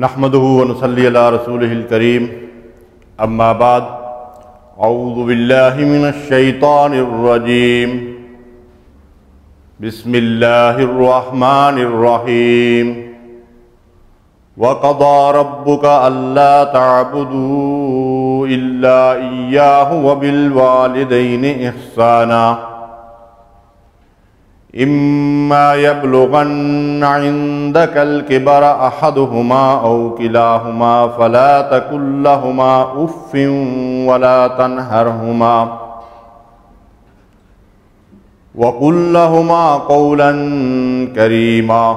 نحمدہ ونصلی علی رسولہ الکریم اما بعد اعوذ باللہ من الشیطان الرجیم بسم اللہ الرحمن الرحیم وَقَضَى رَبُّكَ أَلَّا تَعْبُدُوا إِلَّا إِيَّاهُ وَبِالْوَالِدَيْنِ إِحْسَانًا إِمَّا يَبْلُغَنَّ عِندَكَ الْكِبَرَ أَحَدُهُمَا أَوْ كِلَاهُمَا فَلَا تَقُل لَّهُمَا أُفٍّ وَلَا تَنْهَرْهُمَا وَقُل لَّهُمَا قَوْلًا كَرِيمًا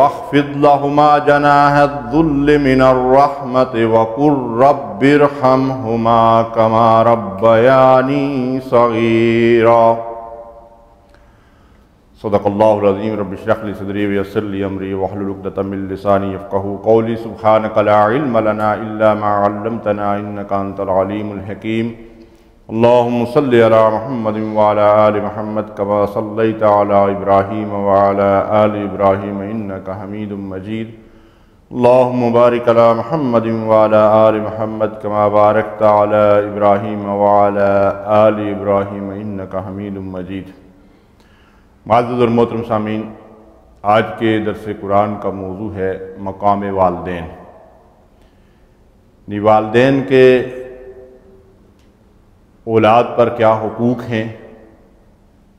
وَاخْفِضْ لَهُمَا جَنَاحَ الذُّلِّ مِنَ الرَّحْمَةِ وَقُل رَّبِّ ارْحَمْهُمَا كَمَا رَبَّيَانِي صَغِيرًا صدق اللہ العظیم رب اشرح لی صدری ویسر لی امری واحلل عقدۃ من لسانی یفقہوا قولی سبحانک لا علم لنا الا ما علمتنا انک انت العلیم الحکیم اللہم صلی علی محمد وعلی آل محمد کما صلیت علی ابراہیم وعلی آل ابراہیم انک حمید مجید اللہم بارک علی محمد وعلی آل محمد کما بارکت علی ابراہیم وعلی آل ابراہیم انک حمید مجید۔ معزز اور محترم سامعین، آج کے درس قرآن کا موضوع ہے مقام والدین۔ والدین کے اولاد پر کیا حقوق ہیں،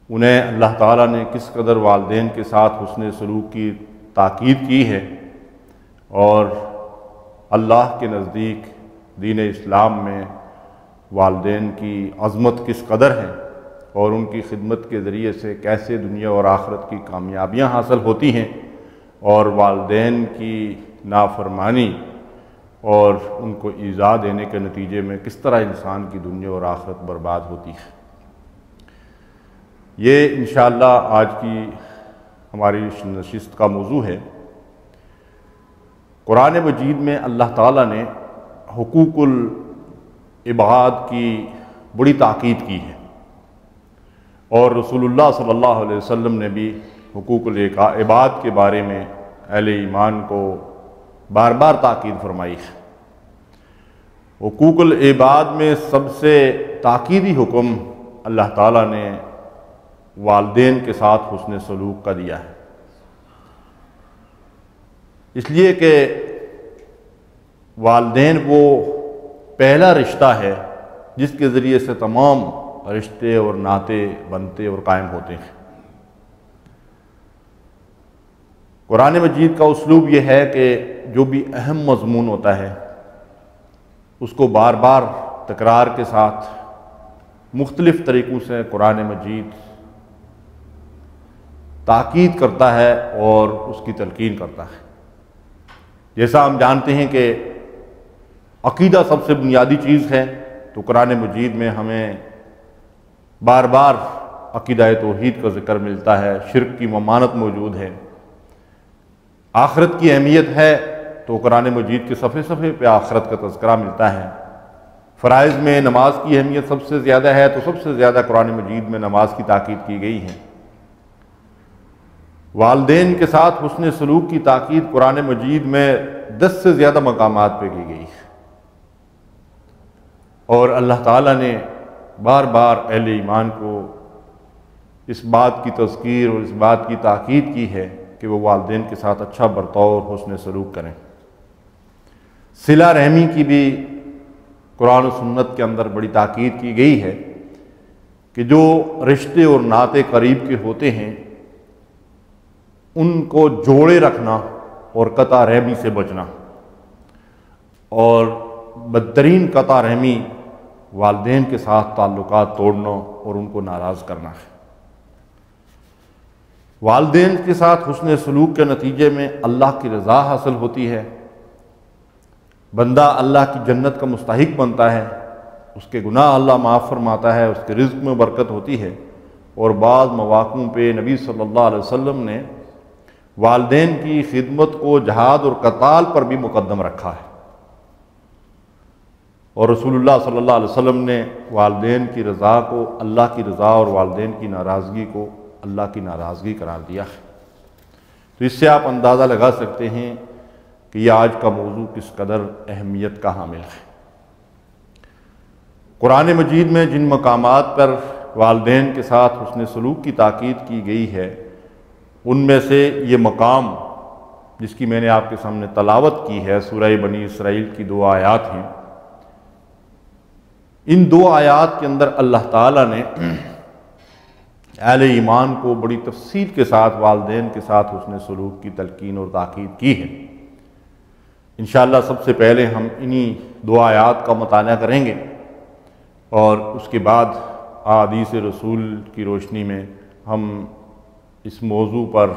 انہیں اللہ تعالیٰ نے کس قدر والدین کے ساتھ حسن سلوک کی تاکید کی ہے، اور اللہ کے نزدیک دین اسلام میں والدین کی عظمت کس قدر ہے، اور ان کی خدمت کے ذریعے سے کیسے دنیا اور آخرت کی کامیابیاں حاصل ہوتی ہیں، اور والدین کی نافرمانی اور ان کو ایذا دینے کے نتیجے میں کس طرح انسان کی دنیا اور آخرت برباد ہوتی ہے۔ یہ انشاءاللہ آج کی ہماری نشست کا موضوع ہے۔ قرآن مجید میں اللہ تعالیٰ نے حقوق العباد کی بڑی تاکید کی ہے، اور رسول اللہ صلی اللہ علیہ وسلم نے بھی حقوق العباد کے بارے میں اہل ایمان کو بار بار تاکید فرمائی ہے۔ حقوق العباد میں سب سے تاکیدی حکم اللہ تعالیٰ نے والدین کے ساتھ حسن سلوک کا دیا ہے، اس لیے کہ والدین وہ پہلا رشتہ ہے جس کے ذریعے سے تمام رشتے اور ناطے بنتے اور قائم ہوتے ہیں۔ قرآن مجید کا اسلوب یہ ہے کہ جو بھی اہم مضمون ہوتا ہے اس کو بار بار تکرار کے ساتھ مختلف طریقوں سے قرآن مجید تاکید کرتا ہے اور اس کی تلقین کرتا ہے۔ جیسا ہم جانتے ہیں کہ عقیدہ سب سے بنیادی چیز ہے، تو قرآن مجید میں ہمیں بار بار عقیدہ توحید کا ذکر ملتا ہے، شرک کی ممانعت موجود ہے، آخرت کی اہمیت ہے تو قرآن مجید کے صفحے صفحے پہ آخرت کا تذکرہ ملتا ہے، فرائض میں نماز کی اہمیت سب سے زیادہ ہے تو سب سے زیادہ قرآن مجید میں نماز کی تاکید کی گئی ہے۔ والدین کے ساتھ حسن سلوک کی تاکید قرآن مجید میں 10 سے زیادہ مقامات پہ کی گئی ہے، اور اللہ تعالیٰ نے بار بار اہل ایمان کو اس بات کی تذکیر اور اس بات کی تاکید کی ہے کہ وہ والدین کے ساتھ اچھا برتاؤ اور حسن سلوک کریں۔ صلہ رحمی کی بھی قرآن و سنت کے اندر بڑی تاکید کی گئی ہے کہ جو رشتے اور ناطے قریب کے ہوتے ہیں ان کو جوڑے رکھنا اور قطع رحمی سے بچنا، اور بدترین قطع رحمی والدین کے ساتھ تعلقات توڑنا اور ان کو ناراض کرنا ہے۔ والدین کے ساتھ حسن سلوک کے نتیجے میں اللہ کی رضا حاصل ہوتی ہے، بندہ اللہ کی جنت کا مستحق بنتا ہے، اس کے گناہ اللہ معاف فرماتا ہے، اس کے رزق میں برکت ہوتی ہے، اور بعض مواقعوں پہ نبی صلی اللہ علیہ وسلم نے والدین کی خدمت کو جہاد اور قتال پر بھی مقدم رکھا ہے، اور رسول اللہ صلی اللہ علیہ وسلم نے والدین کی رضا کو اللہ کی رضا اور والدین کی ناراضگی کو اللہ کی ناراضگی قرار دیا ہے۔ تو اس سے آپ اندازہ لگا سکتے ہیں کہ یہ آج کا موضوع کس قدر اہمیت کا حامل ہے۔ قرآن مجید میں جن مقامات پر والدین کے ساتھ حسن سلوک کی تاکید کی گئی ہے، ان میں سے یہ مقام جس کی میں نے آپ کے سامنے تلاوت کی ہے، سورہ بنی اسرائیل کی 2 آیات ہیں۔ ان 2 آیات کے اندر اللہ تعالیٰ نے اہل ایمان کو بڑی تفصیل کے ساتھ والدین کے ساتھ حسن سلوک کی تلقین اور تاکید کی ہے۔ انشاءاللہ سب سے پہلے ہم انہی 2 آیات کا مطالعہ کریں گے اور اس کے بعد احادیث رسول کی روشنی میں ہم اس موضوع پر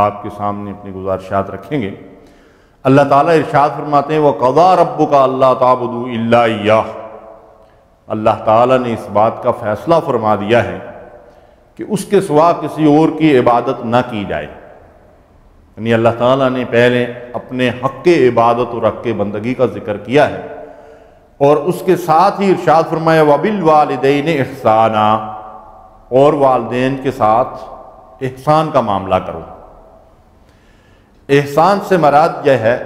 آپ کے سامنے اپنی گزارشات رکھیں گے۔ اللہ تعالیٰ ارشاد فرماتے ہیں وَقَضَىٰ رَبُّكَ أَلَّا تَعْبُدُوا إِلَّا إِيَّاهُ۔ اللہ تعالیٰ نے اس بات کا فیصلہ فرما دیا ہے کہ اس کے سوا کسی اور کی عبادت نہ کی جائے۔ یعنی اللہ تعالیٰ نے پہلے اپنے حق عبادت اور حق بندگی کا ذکر کیا ہے، اور اس کے ساتھ ہی ارشاد فرمایا وَبِالْوَالِدَيْنِ إِحْسَانًا، اور والدین کے ساتھ احسان کا معاملہ کرو۔ احسان سے مراد یہ ہے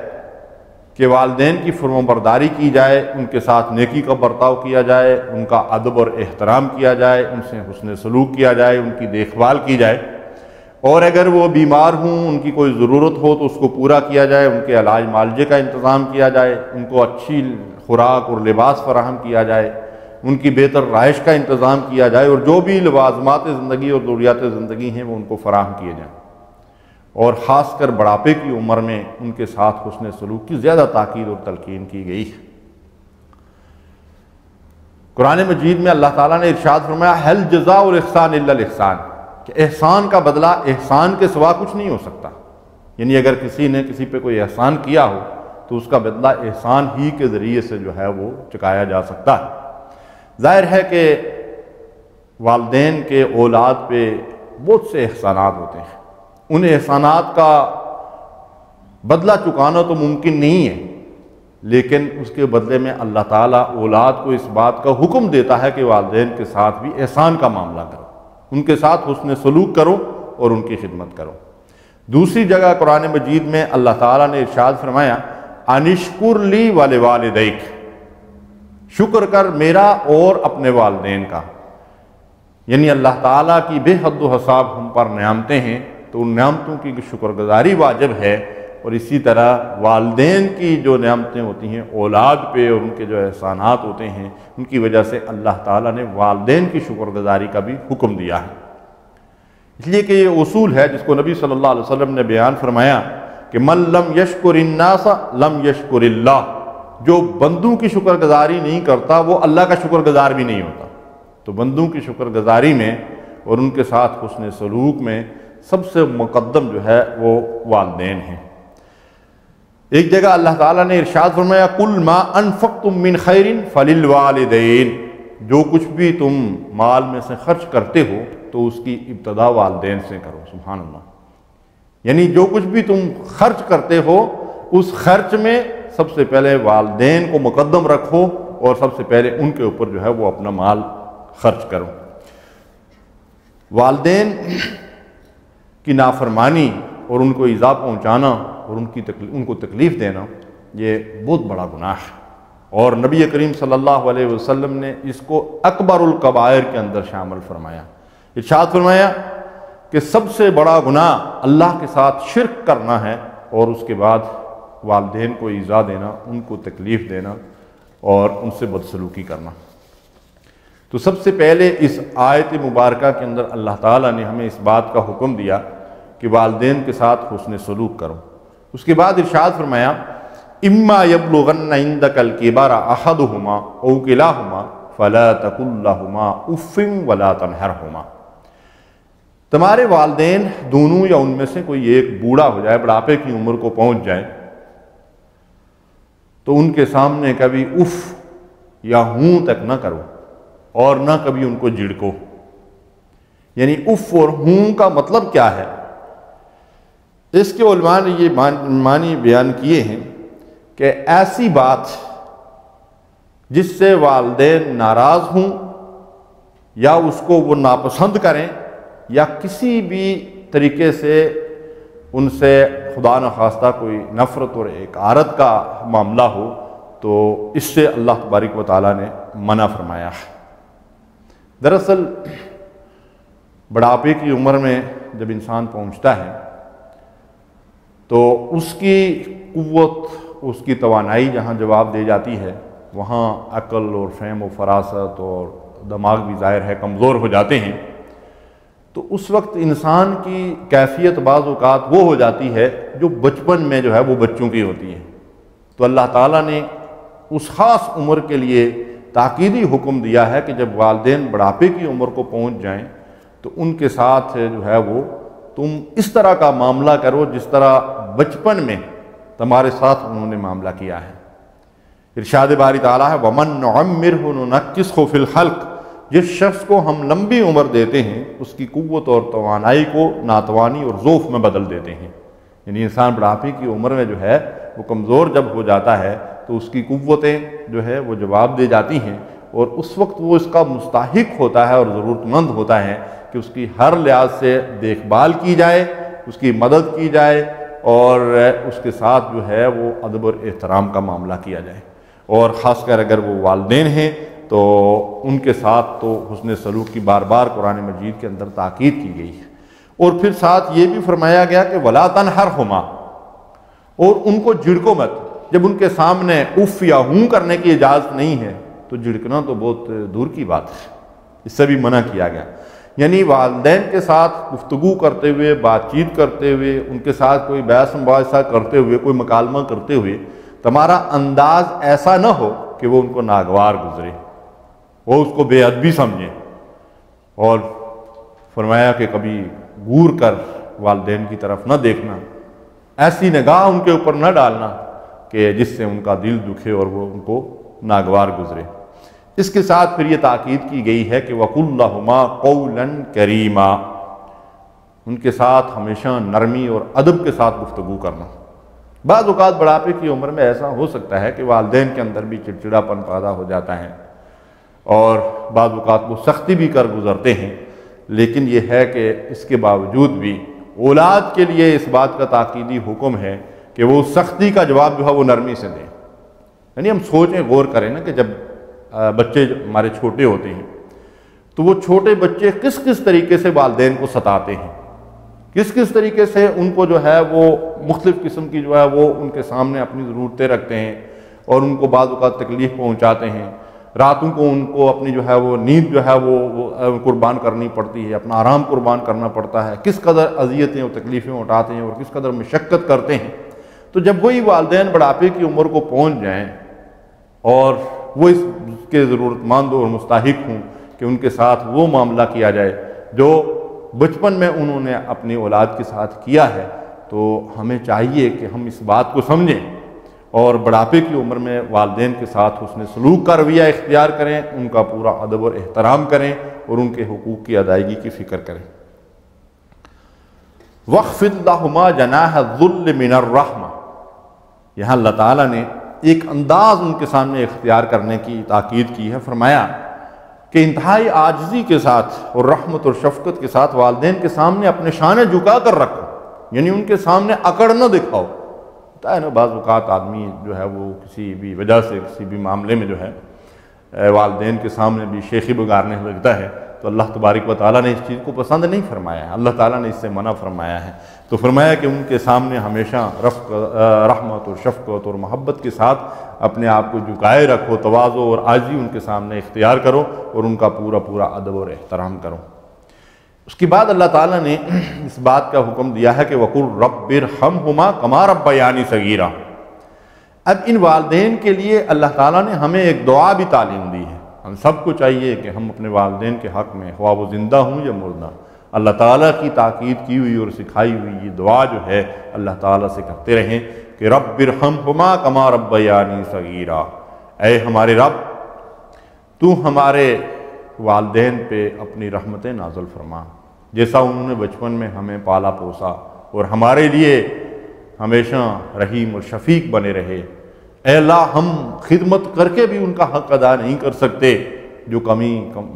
کہ والدین کی فرمانبرداری کی جائے، ان کے ساتھ نیکی کا برتاؤ کیا جائے، ان کا ادب اور احترام کیا جائے، ان سے حسن سلوک کیا جائے، ان کی دیکھ بھال کی جائے، اور اگر وہ بیمار ہوں، ان کی کوئی ضرورت ہو تو اس کو پورا کیا جائے، ان کے علاج معالجے کا انتظام کیا جائے، ان کو اچھی خوراک اور لباس فراہم کیا جائے، ان کی بہتر رہائش کا انتظام کیا جائے، اور جو بھی لوازمات زندگی اور ضروریات زندگی ہیں وہ ان کو فراہم کیے جائیں۔ اور خاص کر بڑھاپے کی عمر میں ان کے ساتھ حسن سلوک کی زیادہ تاکید اور تلقین کی گئی ہے۔ قرآن مجید میں اللہ تعالیٰ نے ارشاد فرمایا هل جزاء الاحسان الا الاحسان، کہ احسان کا بدلہ احسان کے سوا کچھ نہیں ہو سکتا۔ یعنی اگر کسی نے کسی پہ کوئی احسان کیا ہو تو اس کا بدلہ احسان ہی کے ذریعے سے جو ہے وہ چکایا جا سکتا ہے۔ ظاہر ہے کہ والدین کے اولاد پہ بہت سے احسانات ہوتے ہیں، ان احسانات کا بدلہ چکانا تو ممکن نہیں ہے، لیکن اس کے بدلے میں اللہ تعالیٰ اولاد کو اس بات کا حکم دیتا ہے کہ والدین کے ساتھ بھی احسان کا معاملہ کرو، ان کے ساتھ حسن سلوک کرو اور ان کی خدمت کرو۔ دوسری جگہ قرآن مجید میں اللہ تعالیٰ نے ارشاد فرمایا انشکر لی ولوالدیک، شکر کر میرا اور اپنے والدین کا۔ یعنی اللہ تعالیٰ کی بے حد و حساب ہم پر نعمتیں ہیں تو ان نعمتوں کی شکر گزاری واجب ہے، اور اسی طرح والدین کی جو نعمتیں ہوتی ہیں اولاد پہ اور ان کے جو احسانات ہوتے ہیں ان کی وجہ سے اللہ تعالیٰ نے والدین کی شکر گزاری کا بھی حکم دیا ہے۔ اس لیے کہ یہ اصول ہے جس کو نبی صلی اللہ علیہ وسلم نے بیان فرمایا کہ من لم یشکر الناس لم یشکر اللہ، جو بندوں کی شکر گزاری نہیں کرتا وہ اللہ کا شکر گزار بھی نہیں ہوتا۔ تو بندوں کی شکر گزاری میں اور ان کے ساتھ حسن سلوک میں سب سے مقدم جو ہے وہ والدین ہیں۔ ایک جگہ اللہ تعالیٰ نے ارشاد فرمایا قُلْ مَا أَنفَقْتُم مِّن خَيْرٍ فَلِلْوَالِدَيْنِ، جو کچھ بھی تم مال میں سے خرچ کرتے ہو تو اس کی ابتدا والدین سے کرو۔ سبحان اللہ، یعنی جو کچھ بھی تم خرچ کرتے ہو اس خرچ میں سب سے پہلے والدین کو مقدم رکھو اور سب سے پہلے ان کے اوپر جو ہے وہ اپنا مال خرچ کرو۔ والدین کی نافرمانی اور ان کو ایذا پہنچانا اور ان کو تکلیف دینا یہ بہت بڑا گناہ ہے، اور نبی کریم صلی اللہ علیہ وسلم نے اس کو اکبر الکبائر کے اندر شامل فرمایا۔ ارشاد فرمایا کہ سب سے بڑا گناہ اللہ کے ساتھ شرک کرنا ہے، اور اس کے بعد والدین کو ایذا دینا، ان کو تکلیف دینا اور ان سے بدسلوکی کرنا۔ تو سب سے پہلے اس آیت مبارکہ کے اندر اللہ تعالیٰ نے ہمیں اس بات کا حکم دیا کہ والدین کے ساتھ حسن سلوک کرو۔ اس کے بعد ارشاد فرمایا اما یبلغن عندک الکبر احدہما او کلاہما فلا تقل لہما اف ولا تنہرہما، تمہارے والدین دونوں یا ان میں سے کوئی ایک بوڑھا ہو جائے، بڑھاپے کی عمر کو پہنچ جائے، تو ان کے سامنے کبھی اف یا ہوں تک نہ کرو اور نہ کبھی ان کو جھڑکو۔ یعنی اف اور ہوں کا مطلب کیا ہے؟ اس کے علماء نے یہ معنی بیان کیے ہیں کہ ایسی بات جس سے والدین ناراض ہوں یا اس کو وہ ناپسند کریں یا کسی بھی طریقے سے ان سے خدا نخواستہ کوئی نفرت اور اکارت کا معاملہ ہو تو اس سے اللہ تبارک و تعالیٰ نے منع فرمایا ہے۔ دراصل بڑھاپے کی عمر میں جب انسان پہنچتا ہے تو اس کی قوت، اس کی توانائی جہاں جواب دے جاتی ہے وہاں عقل اور فہم و فراست اور دماغ بھی ظاہر ہے کمزور ہو جاتے ہیں۔ تو اس وقت انسان کی کیفیت بعض اوقات وہ ہو جاتی ہے جو بچپن میں جو ہے وہ بچوں کی ہوتی ہے۔ تو اللہ تعالیٰ نے اس خاص عمر کے لیے تاکیدی حکم دیا ہے کہ جب والدین بڑھاپے کی عمر کو پہنچ جائیں تو ان کے ساتھ جو ہے وہ تم اس طرح کا معاملہ کرو جس طرح بچپن میں تمہارے ساتھ انہوں نے معاملہ کیا ہے۔ ارشاد باری تعالیٰ ہے وَمَن نُعَمِّرْهُ نُنَكِّسْهُ فِي الْخَلْقِ، جس شخص کو ہم لمبی عمر دیتے ہیں اس کی قوت اور توانائی کو ناتوانی اور ضعف میں بدل دیتے ہیں۔ یعنی انسان بڑھاپے کی عمر میں جو ہے وہ کمزور جب ہو جاتا ہے تو اس کی قوتیں جو ہے وہ جواب دے جاتی ہیں، اور اس وقت وہ اس کا مستحق ہوتا ہے اور ضرورت مند ہوتا ہے کہ اس کی ہر لحاظ سے دیکھ بھال کی جائے، اس کی مدد کی جائے اور اس کے ساتھ جو ہے وہ ادب اور احترام کا معاملہ کیا جائے۔ اور خاص کر اگر وہ والدین ہیں تو ان کے ساتھ تو حسن سلوک کی بار بار قرآن مجید کے اندر تاکید کی گئی ہے۔ اور پھر ساتھ یہ بھی فرمایا گیا کہ وَلَا تَنْهَرْهُمَا، اور ان کو جھڑکو مت۔ جب ان کے سامنے اف یا ہوں کرنے کی اجازت نہیں ہے تو جھڑکنا تو بہت دور کی بات ہے، اس سے بھی منع کیا گیا۔ یعنی والدین کے ساتھ گفتگو کرتے ہوئے، بات چیت کرتے ہوئے، ان کے ساتھ کوئی بحث مباحثہ کرتے ہوئے، کوئی مکالمہ کرتے ہوئے تمہارا انداز ایسا نہ ہو کہ وہ ان کو ناگوار گزرے، وہ اس کو بے ادبی سمجھیں۔ اور فرمایا کہ کبھی گور کر والدین کی طرف نہ دیکھنا، ایسی نگاہ ان کے اوپر نہ ڈالنا کہ جس سے ان کا دل دکھے اور وہ ان کو ناگوار گزرے۔ اس کے ساتھ پھر یہ تاکید کی گئی ہے کہ وَقُلْ لَهُمَا قَوْلًا كَرِيمًا، ان کے ساتھ ہمیشہ نرمی اور ادب کے ساتھ گفتگو کرنا۔ بعض اوقات بڑھاپے کی عمر میں ایسا ہو سکتا ہے کہ والدین کے اندر بھی چڑچڑاپن پیدا ہو جاتا ہے اور بعض اوقات وہ سختی بھی کر گزرتے ہیں، لیکن یہ ہے کہ اس کے باوجود بھی اولاد کے لیے اس بات کا تاکیدی حکم ہے کہ وہ سختی کا جواب جو ہے وہ نرمی سے دیں۔ یعنی ہم سوچیں، غور کریں نا کہ جب بچے ہمارے چھوٹے ہوتے ہیں تو وہ چھوٹے بچے کس کس طریقے سے والدین کو ستاتے ہیں، کس کس طریقے سے ان کو جو ہے وہ مختلف قسم کی جو ہے وہ ان کے سامنے اپنی ضرورتیں رکھتے ہیں اور ان کو بعض اوقات تکلیف پہنچاتے ہیں۔ راتوں کو ان کو اپنی جو ہے وہ نیند جو ہے وہ قربان کرنی پڑتی ہے، اپنا آرام قربان کرنا پڑتا ہے، کس قدر اذیتیں اور تکلیفیں اٹھاتے ہیں اور کس قدر مشقت کرتے ہیں۔ تو جب وہی والدین بڑھاپے کی عمر کو پہنچ جائیں اور وہ اس کے ضرورت مند اور مستحق ہوں کہ ان کے ساتھ وہ معاملہ کیا جائے جو بچپن میں انہوں نے اپنی اولاد کے ساتھ کیا ہے، تو ہمیں چاہیے کہ ہم اس بات کو سمجھیں اور بڑھاپے کی عمر میں والدین کے ساتھ حسن سلوک کا رویہ اختیار کریں، ان کا پورا ادب اور احترام کریں اور ان کے حقوق کی ادائیگی کی فکر کریں۔ وَاخْفِضْ لَهُمَا جَنَاحَ الذُّلِّ مِنَ الرَّحْمَةِ، یہاں اللہ تعالیٰ نے ایک انداز ان کے سامنے اختیار کرنے کی تاکید کی ہے۔ فرمایا کہ انتہائی عاجزی کے ساتھ اور رحمت اور شفقت کے ساتھ والدین کے سامنے اپنے شانے جھکا کر رکھو، یعنی ان کے سامنے اکڑ نہ دکھاؤ۔ ہوتا ہے نا بعض اوقات آدمی جو ہے وہ کسی بھی وجہ سے کسی بھی معاملے میں جو ہے والدین کے سامنے بھی شیخی بگارنے لگتا ہے، تو اللہ تبارک و تعالیٰ نے اس چیز کو پسند نہیں فرمایا ہے، اللہ تعالیٰ نے اس سے منع فرمایا ہے۔ تو فرمایا کہ ان کے سامنے ہمیشہ رحمت اور شفقت اور محبت کے ساتھ اپنے آپ کو جھکائے رکھو، تواضع اور عاجزی ان کے سامنے اختیار کرو اور ان کا پورا پورا ادب اور احترام کرو۔ اس کے بعد اللہ تعالیٰ نے اس بات کا حکم دیا ہے کہ وَقُلْ رَبِّ ارْحَمْهُمَا كَمَا رَبَّيَانِي صَغِيرًا۔ اب ان والدین کے لیے اللہ تعالیٰ نے ہمیں ایک دعا بھی تعلیم دی ہے۔ ہم سب کو چاہیے کہ ہم اپنے والدین کے حق میں خواہ وہ زندہ ہوں یا مردہ، اللہ تعالیٰ کی تاکید کی ہوئی اور سکھائی ہوئی یہ دعا جو ہے اللہ تعالیٰ سے کرتے رہیں کہ رب ارحمہما کما ربیانی صغیرا، اے ہمارے رب تو ہمارے والدین پہ اپنی رحمتیں نازل فرما، جیسا انہوں نے بچپن میں ہمیں پالا پوسا اور ہمارے لیے ہمیشہ رحیم اور شفیق بنے رہے۔ اے اللہ ہم خدمت کر کے بھی ان کا حق ادا نہیں کر سکتے، جو کمی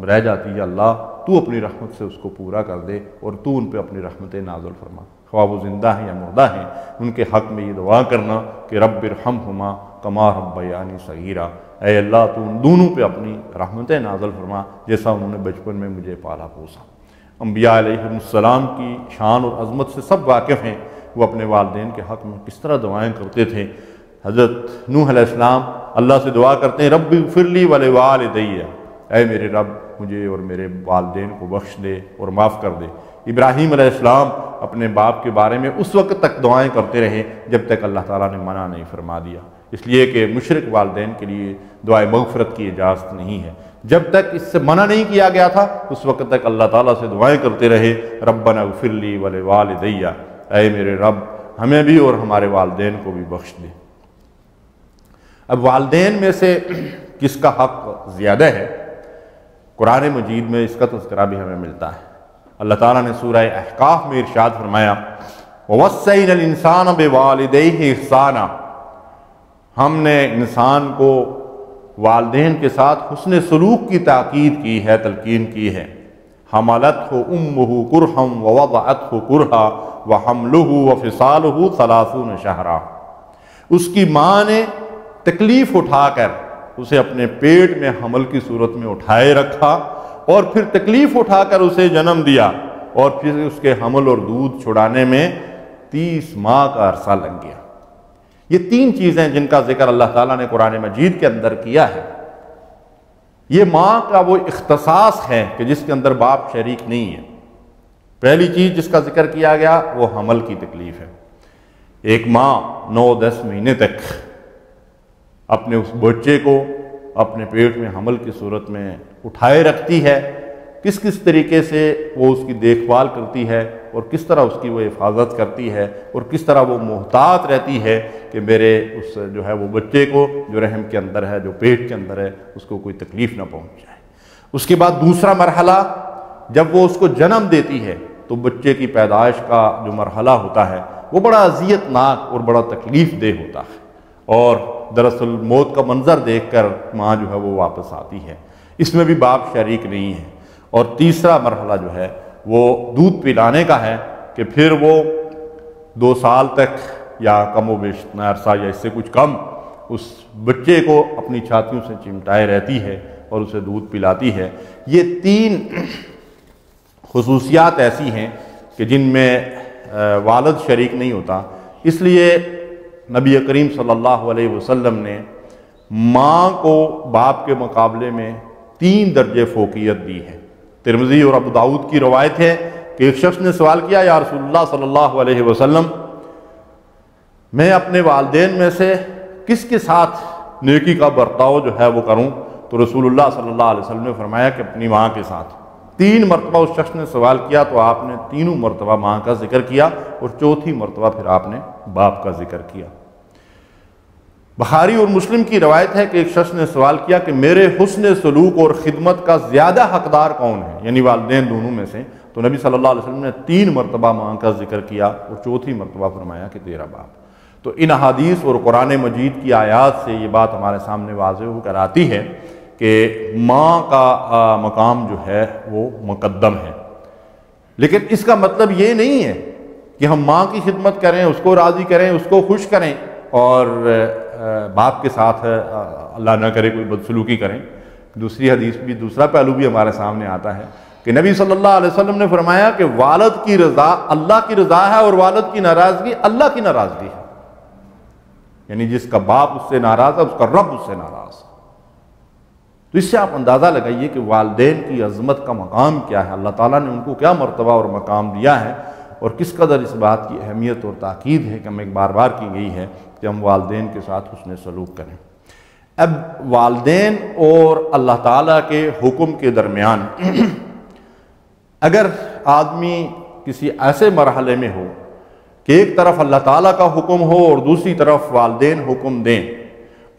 رہ جاتی ہے اللہ تو اپنی رحمت سے اس کو پورا کر دے اور تو ان پہ اپنی رحمتیں نازل فرما۔ خواہ وہ زندہ ہیں یا مردہ ہیں، ان کے حق میں یہ دعا کرنا کہ رب ارحمہما کما ربیانی صغیرا، اے اللہ تو ان دونوں پہ اپنی رحمتیں نازل فرما جیسا انہوں نے بچپن میں مجھے پالا پوسا۔ انبیاء علیہ السلام کی شان اور عظمت سے سب واقف ہیں، وہ اپنے والدین کے حق میں کس طرح دعائیں کرتے تھے۔ حضرت نوح علیہ السلام اللہ سے دعا کرتے ہیں رب اغفر لی ولوالدی، اے میرے رب مجھے اور میرے والدین کو بخش دے اور معاف کر دے۔ ابراہیم علیہ السلام اپنے باپ کے بارے میں اس وقت تک دعائیں کرتے رہے جب تک اللہ تعالیٰ نے منع نہیں فرما دیا، اس لیے کہ مشرک والدین کے لیے دعائے مغفرت کی اجازت نہیں ہے۔ جب تک اس سے منع نہیں کیا گیا تھا اس وقت تک اللہ تعالیٰ سے دعائیں کرتے رہے ربنا اغفر لی ولوالدی، اے میرے رب ہمیں بھی اور ہمارے والدین کو بھی بخش دے۔ اب والدین میں سے کس کا حق زیادہ ہے؟ قرآن مجید میں اس کا تذکرہ بھی ہمیں ملتا ہے۔ اللہ تعالیٰ نے سورہ احقاف میں ارشاد فرمایا وَوَصَّيْنَا الْإِنسَانَ بِوَالِدَيْهِ إِحْسَانًا، ہم نے انسان کو والدین کے ساتھ حسن سلوک کی تاکید کی ہے، تلقین کی ہے۔ حملتہ امہ کرہا ووضعتہ کرہا وحملہ وفصالہ 30 شہرا، اس کی ماں نے تکلیف اٹھا کر اسے اپنے پیٹ میں حمل کی صورت میں اٹھائے رکھا اور پھر تکلیف اٹھا کر اسے جنم دیا، اور پھر اس کے حمل اور دودھ چھڑانے میں 30 ماہ کا عرصہ لگ گیا۔ یہ 3 چیزیں جن کا ذکر اللہ تعالیٰ نے قرآن مجید کے اندر کیا ہے، یہ ماں کا وہ اختصاص ہے کہ جس کے اندر باپ شریک نہیں ہے۔ پہلی چیز جس کا ذکر کیا گیا وہ حمل کی تکلیف ہے۔ ایک ماں 9-10 مہینے تک اپنے اس بچے کو اپنے پیٹ میں حمل کی صورت میں اٹھائے رکھتی ہے، کس کس طریقے سے وہ اس کی دیکھ بھال کرتی ہے اور کس طرح اس کی وہ حفاظت کرتی ہے اور کس طرح وہ محتاط رہتی ہے کہ میرے اس جو ہے وہ بچے کو جو رحم کے اندر ہے، جو پیٹ کے اندر ہے، اس کو کوئی تکلیف نہ پہنچ جائے۔ اس کے بعد دوسرا مرحلہ جب وہ اس کو جنم دیتی ہے تو بچے کی پیدائش کا جو مرحلہ ہوتا ہے وہ بڑا اذیت ناک اور بڑا تکلیف دہ ہوتا ہے، اور دراصل موت کا منظر دیکھ کر ماں جو ہے وہ واپس آتی ہے، اس میں بھی باپ شریک نہیں ہے۔ اور تیسرا مرحلہ جو ہے وہ دودھ پلانے کا ہے کہ پھر وہ 2 سال تک یا کم و بیش اتنا عرصہ یا اس سے کچھ کم اس بچے کو اپنی چھاتیوں سے چمٹائے رہتی ہے اور اسے دودھ پلاتی ہے۔ یہ 3 خصوصیات ایسی ہیں کہ جن میں والد شریک نہیں ہوتا، اس لیے نبی کریم صلی اللہ علیہ وسلم نے ماں کو باپ کے مقابلے میں 3 درجے فوقیت دی ہے۔ ترمذی اور ابو داؤد کی روایت ہے کہ ایک شخص نے سوال کیا یا رسول اللہ صلی اللہ علیہ وسلم، میں اپنے والدین میں سے کس کے ساتھ نیکی کا برتاؤ جو ہے وہ کروں؟ تو رسول اللہ صلی اللہ علیہ وسلم نے فرمایا کہ اپنی ماں کے ساتھ۔ 3 مرتبہ اس شخص نے سوال کیا تو آپ نے 3 مرتبہ ماں کا ذکر کیا اور 4تھی مرتبہ پھر آپ نے باپ کا ذکر کیا۔ بخاری اور مسلم کی روایت ہے کہ ایک شخص نے سوال کیا کہ میرے حسن سلوک اور خدمت کا زیادہ حقدار کون ہے، یعنی والدین دونوں میں سے؟ تو نبی صلی اللہ علیہ وسلم نے 3 مرتبہ ماں کا ذکر کیا اور 4تھی مرتبہ فرمایا کہ تیرا باپ۔ تو ان احادیث اور قرآن مجید کی آیات سے یہ بات ہمارے سامنے واضح ہو کر آتی ہے کہ ماں کا مقام جو ہے وہ مقدم ہے، لیکن اس کا مطلب یہ نہیں ہے کہ ہم ماں کی خدمت کریں، اس کو راضی کریں، اس کو خوش کریں اور باپ کے ساتھ اللہ نہ کرے کوئی بدسلوکی کریں۔ دوسری حدیث بھی، دوسرا پہلو بھی ہمارے سامنے آتا ہے کہ نبی صلی اللہ علیہ وسلم نے فرمایا کہ والد کی رضا اللہ کی رضا ہے اور والد کی ناراضگی اللہ کی ناراضگی ہے، یعنی جس کا باپ اس سے ناراض ہے اس کا رب اس سے ناراض ہے۔ تو اس سے آپ اندازہ لگائیے کہ والدین کی عظمت کا مقام کیا ہے، اللہ تعالیٰ نے ان کو کیا مرتبہ اور مقام دیا ہے، اور کس قدر اس بات کی اہمیت اور تاکید ہے کہ ہمیں بار بار کی گئی ہے کہ ہم والدین کے ساتھ حسن سلوک کریں۔ اب والدین اور اللہ تعالیٰ کے حکم کے درمیان اگر آدمی کسی ایسے مرحلے میں ہو کہ ایک طرف اللہ تعالیٰ کا حکم ہو اور دوسری طرف والدین حکم دیں،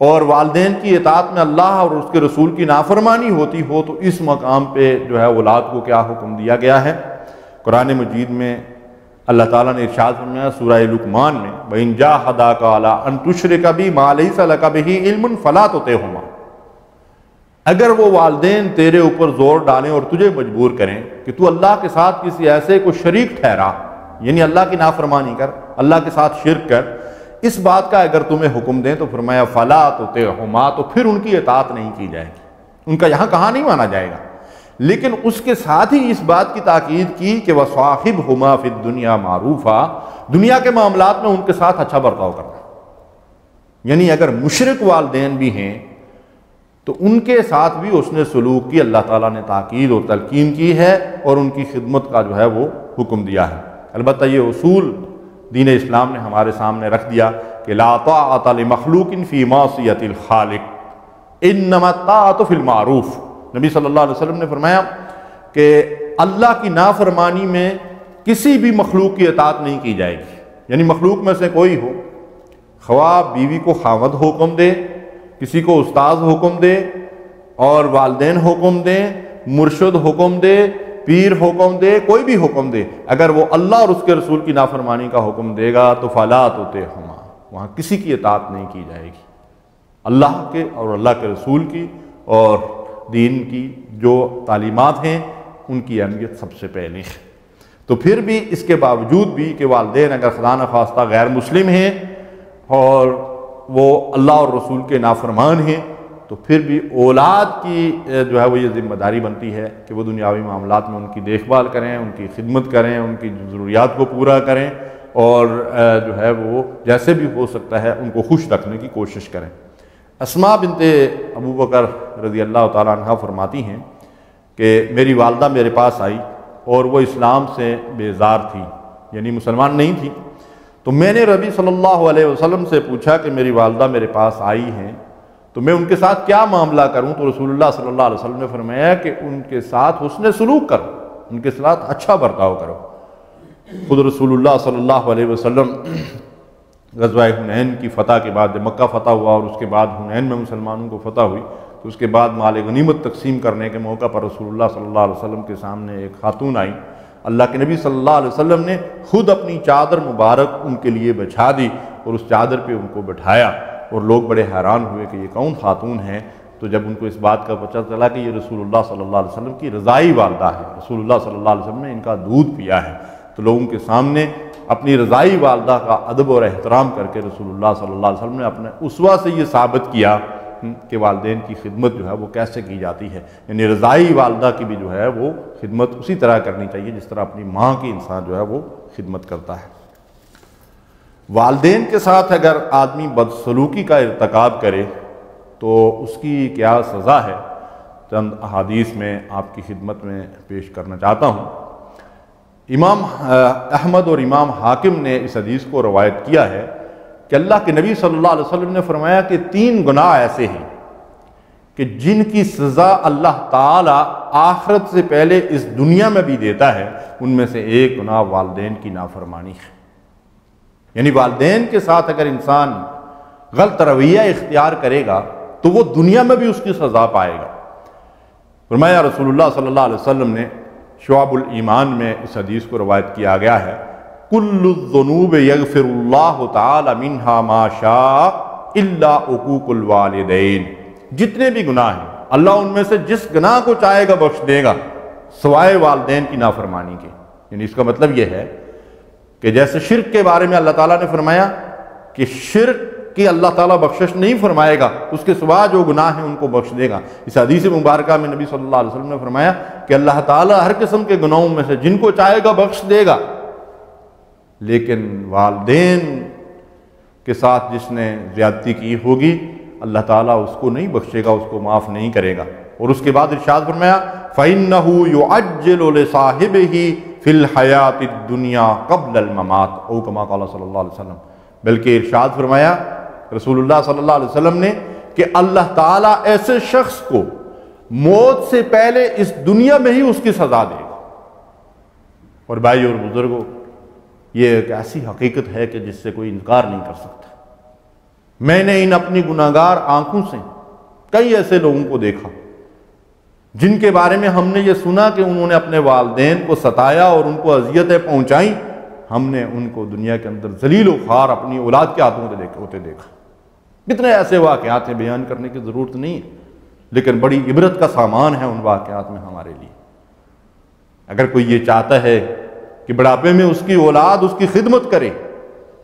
اور والدین کی اطاعت میں اللہ اور اس کے رسول کی نافرمانی ہوتی ہو، تو اس مقام پہ جو ہے اولاد کو کیا حکم دیا گیا ہے؟ قرآن مجید میں اللہ تعالیٰ نے ارشاد فرمایا سورہ لقمان میں وَإِن جَاهَدَاكَ عَلَىٰ أَن تُشْرِكَ بِي مَا لَيْسَ لَكَ بِهِ عِلْمٌ فَلَا تُطِعْهُمَا، اگر وہ والدین تیرے اوپر زور ڈالیں اور تجھے مجبور کریں کہ تو اللہ کے ساتھ کسی ایسے کو شریک ٹھہرا یعنی اللہ کی نافرمانی کر، اللہ کے ساتھ شرک کر، اس بات کا اگر تمہیں حکم دیں تو فرمایا فلا تطعهما، تو پھر ان کی اطاعت نہیں کی جائے گی، ان کا یہاں کہا نہیں مانا جائے گا، لیکن اس کے ساتھ ہی اس بات کی تاکید کی کہ وصاحبهما فی الدنیا معروفا، دنیا کے معاملات میں ان کے ساتھ اچھا برتاؤ کرنا، یعنی اگر مشرک والدین بھی ہیں تو ان کے ساتھ بھی اس نے سلوک کی، اللہ تعالیٰ نے تاکید اور تلقین کی ہے اور ان کی خدمت کا جو ہے وہ حکم دیا ہے۔ البتہ یہ اصول دین اسلام نے ہمارے سامنے رکھ دیا کہ لا طاعۃ لمخلوق فی معصیۃ الخالق انما الطاعۃ فی المعروف۔ نبی صلی اللہ علیہ وسلم نے فرمایا کہ اللہ کی نافرمانی میں کسی بھی مخلوق کی اطاعت نہیں کی جائے گی، یعنی مخلوق میں سے کوئی ہو، خواہ بیوی کو خاوند حکم دے، کسی کو استاذ حکم دے، اور والدین حکم دیں، مرشد حکم دے، پیر حکم دے، کوئی بھی حکم دے، اگر وہ اللہ اور اس کے رسول کی نافرمانی کا حکم دے گا تو فلا تطعهما، وہاں کسی کی اطاعت نہیں کی جائے گی، اللہ کے اور اللہ کے رسول کی اور دین کی جو تعلیمات ہیں ان کی اہمیت سب سے پہلے ہے۔ تو پھر بھی اس کے باوجود بھی کہ والدین اگر خدا نخواستہ غیر مسلم ہیں اور وہ اللہ اور رسول کے نافرمان ہیں تو پھر بھی اولاد کی جو ہے وہ یہ ذمہ داری بنتی ہے کہ وہ دنیاوی معاملات میں ان کی دیکھ بھال کریں، ان کی خدمت کریں، ان کی ضروریات کو پورا کریں، اور جو ہے وہ جیسے بھی ہو سکتا ہے ان کو خوش رکھنے کی کوشش کریں۔ اسماء بنت ابو بکر رضی اللہ تعالیٰ عنہ فرماتی ہیں کہ میری والدہ میرے پاس آئی اور وہ اسلام سے بیزار تھی، یعنی مسلمان نہیں تھی، تو میں نے نبی صلی اللہ علیہ وسلم سے پوچھا کہ میری والدہ میرے پاس آئی ہیں تو میں ان کے ساتھ کیا معاملہ کروں، تو رسول اللہ صلی اللہ علیہ وسلم نے فرمایا کہ ان کے ساتھ حسن سلوک کرو، ان کے ساتھ اچھا برتاؤ کرو۔ خود رسول اللہ صلی اللہ علیہ وسلم غزوہ حنین کی فتح کے بعد، جب مکہ فتح ہوا اور اس کے بعد حنین میں مسلمانوں کو فتح ہوئی، تو اس کے بعد مال غنیمت تقسیم کرنے کے موقع پر رسول اللہ صلی اللہ علیہ وسلم کے سامنے ایک خاتون آئی، اللہ کے نبی صلی اللہ علیہ وسلم نے خود اپنی چادر مبارک ان کے لیے بچھا دی اور اس چادر پہ ان کو بٹھایا، اور لوگ بڑے حیران ہوئے کہ یہ کون خاتون ہے، تو جب ان کو اس بات کا پتہ چلا کہ یہ رسول اللہ صلی اللہ علیہ وسلم کی رضائی والدہ ہے، رسول اللہ صلی اللہ علیہ وسلم نے ان کا دودھ پیا ہے، تو لوگوں کے سامنے اپنی رضائی والدہ کا ادب اور احترام کر کے رسول اللہ صلی اللہ علیہ وسلم نے اپنے اسوہ سے یہ ثابت کیا کہ والدین کی خدمت جو ہے وہ کیسے کی جاتی ہے، یعنی رضائی والدہ کی بھی جو ہے وہ خدمت اسی طرح کرنی چاہیے جس طرح اپنی ماں کی انسان جو ہے وہ خدمت کرتا ہے۔ والدین کے ساتھ اگر آدمی بدسلوکی کا ارتکاب کرے تو اس کی کیا سزا ہے، چند احادیث میں آپ کی خدمت میں پیش کرنا چاہتا ہوں۔ امام احمد اور امام حاکم نے اس حدیث کو روایت کیا ہے کہ اللہ کے نبی صلی اللہ علیہ وسلم نے فرمایا کہ 3 گناہ ایسے ہیں کہ جن کی سزا اللہ تعالیٰ آخرت سے پہلے اس دنیا میں بھی دیتا ہے، ان میں سے ایک گناہ والدین کی نافرمانی ہے، یعنی والدین کے ساتھ اگر انسان غلط رویہ اختیار کرے گا تو وہ دنیا میں بھی اس کی سزا پائے گا۔ فرمایا رسول اللہ صلی اللہ علیہ وسلم نے، شعب الایمان میں اس حدیث کو روایت کیا گیا ہے، کل الذنوب یغفر اللہ تعالی منہا ما شاء الا عقوق الوالدین، جتنے بھی گناہ ہیں اللہ ان میں سے جس گناہ کو چاہے گا بخش دے گا سوائے والدین کی نافرمانی کے۔ یعنی اس کا مطلب یہ ہے کہ جیسے شرک کے بارے میں اللہ تعالیٰ نے فرمایا کہ شرک کی اللہ تعالیٰ بخشش نہیں فرمائے گا، اس کے سوا جو گناہ ہیں ان کو بخش دے گا، اس حدیث مبارکہ میں نبی صلی اللہ علیہ وسلم نے فرمایا کہ اللہ تعالیٰ ہر قسم کے گناہوں میں سے جن کو چاہے گا بخش دے گا، لیکن والدین کے ساتھ جس نے زیادتی کی ہوگی اللہ تعالیٰ اس کو نہیں بخشے گا، اس کو معاف نہیں کرے گا۔ اور اس کے بعد ارشاد فرمایا فَإِنَّهُ يُعَجِّلُ لِصَاحِبِهِ فِي الْحَيَاةِ الدُّنْيَا قَبْلَ الْمَمَاتِ، او کما قال صلی اللہ علیہ وسلم، بلکہ ارشاد فرمایا رسول اللہ صلی اللہ علیہ وسلم نے کہ اللہ تعالیٰ ایسے شخص کو موت سے پہلے اس دنیا میں ہی اس کی سزا دے گا۔ اور بھائی اور بزرگوں، یہ ایک ایسی حقیقت ہے کہ جس سے کوئی انکار نہیں کر سکتا۔ میں نے ان اپنی گناہگار آنکھوں سے کئی ایسے لوگوں کو دیکھا جن کے بارے میں ہم نے یہ سنا کہ انہوں نے اپنے والدین کو ستایا اور ان کو اذیتیں پہنچائیں، ہم نے ان کو دنیا کے اندر ذلیل و خوار اپنی اولاد کے ہاتھوں سے ہوتے دیکھا۔ کتنے ایسے واقعات ہیں، بیان کرنے کی ضرورت نہیں ہے، لیکن بڑی عبرت کا سامان ہے ان واقعات میں ہمارے لیے۔ اگر کوئی یہ چاہتا ہے کہ بڑھاپے میں اس کی اولاد اس کی خدمت کرے،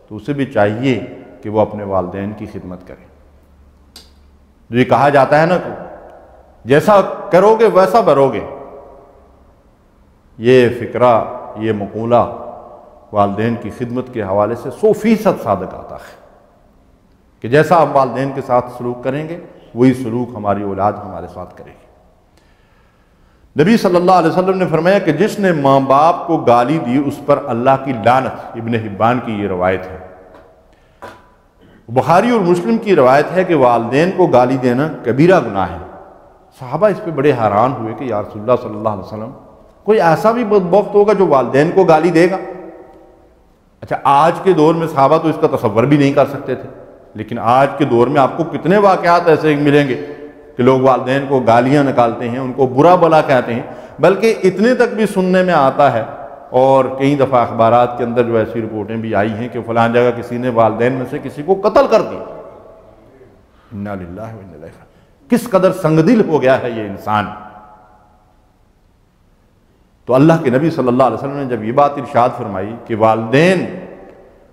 تو اسے بھی چاہیے کہ وہ اپنے والدین کی خدمت کرے۔ جو یہ کہا جاتا ہے نا کہ جیسا کرو گے ویسا بھرو گے، یہ فکرہ، یہ مقولہ والدین کی خدمت کے حوالے سے 100% صادق آتا ہے کہ جیسا ہم والدین کے ساتھ سلوک کریں گے وہی سلوک ہماری اولاد ہمارے ساتھ کرے گی۔ نبی صلی اللہ علیہ وسلم نے فرمایا کہ جس نے ماں باپ کو گالی دی اس پر اللہ کی لعنت۔ ابن حبان کی یہ روایت ہے۔ بخاری اور مسلم کی روایت ہے کہ والدین کو گالی دینا کبیرہ گناہ ہے۔ صحابہ اس پہ بڑے حیران ہوئے کہ یا رسول اللہ صلی اللہ علیہ وسلم، کوئی ایسا بھی بدبخت ہوگا جو والدین کو گالی دے گا؟ اچھا، آج کے دور میں صحابہ تو اس کا تصور بھی نہیں کر سکتے تھے، لیکن آج کے دور میں آپ کو کتنے واقعات ایسے ملیں گے کہ لوگ والدین کو گالیاں نکالتے ہیں، ان کو برا بلا کہتے ہیں، بلکہ اتنے تک بھی سننے میں آتا ہے، اور کئی دفعہ اخبارات کے اندر جو ایسی رپورٹیں بھی آئی ہیں کہ فلاں جگہ کسی نے والدین میں سے کسی کو قتل کر دیا۔ انا للہ و انا الیہ راجعون۔ کس قدر سنگدل ہو گیا ہے یہ انسان۔ تو اللہ کے نبی صلی اللہ علیہ وسلم نے جب یہ بات ارشاد فرمائی کہ والدین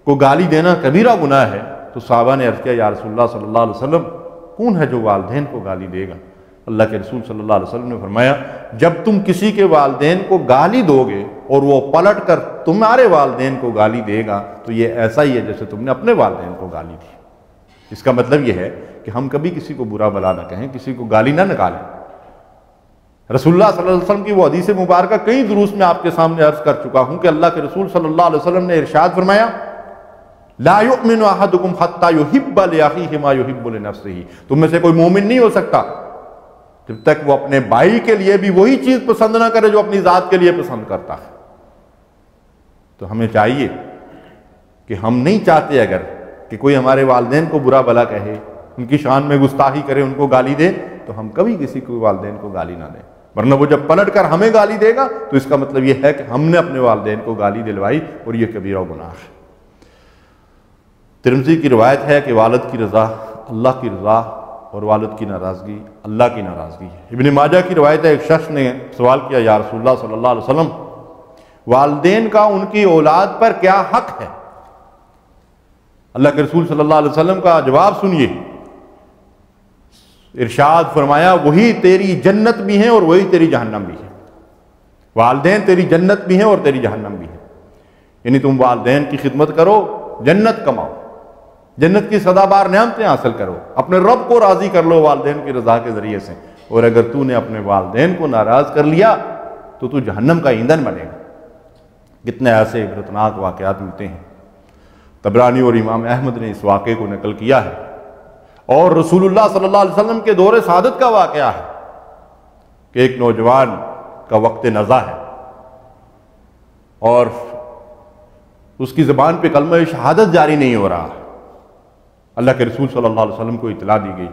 کو گالی دینا کبیرہ گناہ ہے، تو صحابہ نے عرض کیا یا رسول اللہ صلی اللہ علیہ وسلم، کون ہے جو والدین کو گالی دے گا؟ اللہ کے رسول صلی اللہ علیہ وسلم نے فرمایا جب تم کسی کے والدین کو گالی دو گے اور وہ پلٹ کر تمہارے والدین کو گالی دے گا تو یہ ایسا ہی ہے جیسے تم نے اپنے والدین کو گالی دی۔ اس کا مطلب یہ ہے کہ ہم کبھی کسی کو برا بلا نہ کہیں، کسی کو گالی نہ نکالیں۔ رسول اللہ صلی اللہ علیہ وسلم کی وہ حدیث مبارکہ کئی دروس میں آپ کے سامنے عرض کر چکا ہوں کہ اللہ کے رسول صلی اللہ علیہ وسلم نے ارشاد فرمایا لا یؤمن احدکم حتی یحب لاخیہ ما یحب لنفسہ، تم میں سے کوئی مومن نہیں ہو سکتا جب تک وہ اپنے بھائی کے لیے بھی وہی چیز پسند نہ کرے جو اپنی ذات کے لیے پسند کرتا ہے۔ تو ہمیں چاہیے کہ ہم نہیں چاہتے اگر کہ کوئی ہمارے والدین کو برا بلا کہے، ان کی شان میں گستاخی کرے، ان کو گالی دے، تو ہم کبھی کسی کو والدین کو گالی نہ دیں، ورنہ وہ جب پلٹ کر ہمیں گالی دے گا تو اس کا مطلب یہ ہے کہ ہم نے اپنے والدین کو گالی دلوائی، اور یہ کبیرہ گناہ ہے۔ ترمذی کی روایت ہے کہ والد کی رضا اللہ کی رضا اور والد کی ناراضگی اللہ کی ناراضگی ہے۔ ابن ماجہ کی روایت ہے ایک شخص نے سوال کیا یا رسول اللہ صلی اللہ علیہ وسلم، والدین کا ان کی اولاد پر کیا حق ہے؟ اللہ کے رسول صلی اللہ علیہ وسلم کا جواب سنیے، ارشاد فرمایا وہی تیری جنت بھی ہیں اور وہی تیری جہنم بھی ہے۔ والدین تیری جنت بھی ہیں اور تیری جہنم بھی ہے، یعنی تم والدین کی خدمت کرو، جنت کماؤ، جنت کی سدا بار نعمتیں حاصل کرو، اپنے رب کو راضی کر لو والدین کی رضا کے ذریعے سے، اور اگر تو نے اپنے والدین کو ناراض کر لیا تو جہنم کا ایندھن بنے گا۔ کتنے ایسے عبرتناک واقعات ملتے ہیں۔ طبرانی اور امام احمد نے اس واقعے کو نقل کیا ہے، اور رسول اللہ صلی اللہ علیہ وسلم کے دور سعادت کا واقعہ ہے کہ ایک نوجوان کا وقت نزا ہے اور اس کی زبان پہ کلمہ شہادت جاری نہیں ہو رہا۔ اللہ کے رسول صلی اللہ علیہ وسلم کو اطلاع دی گئی،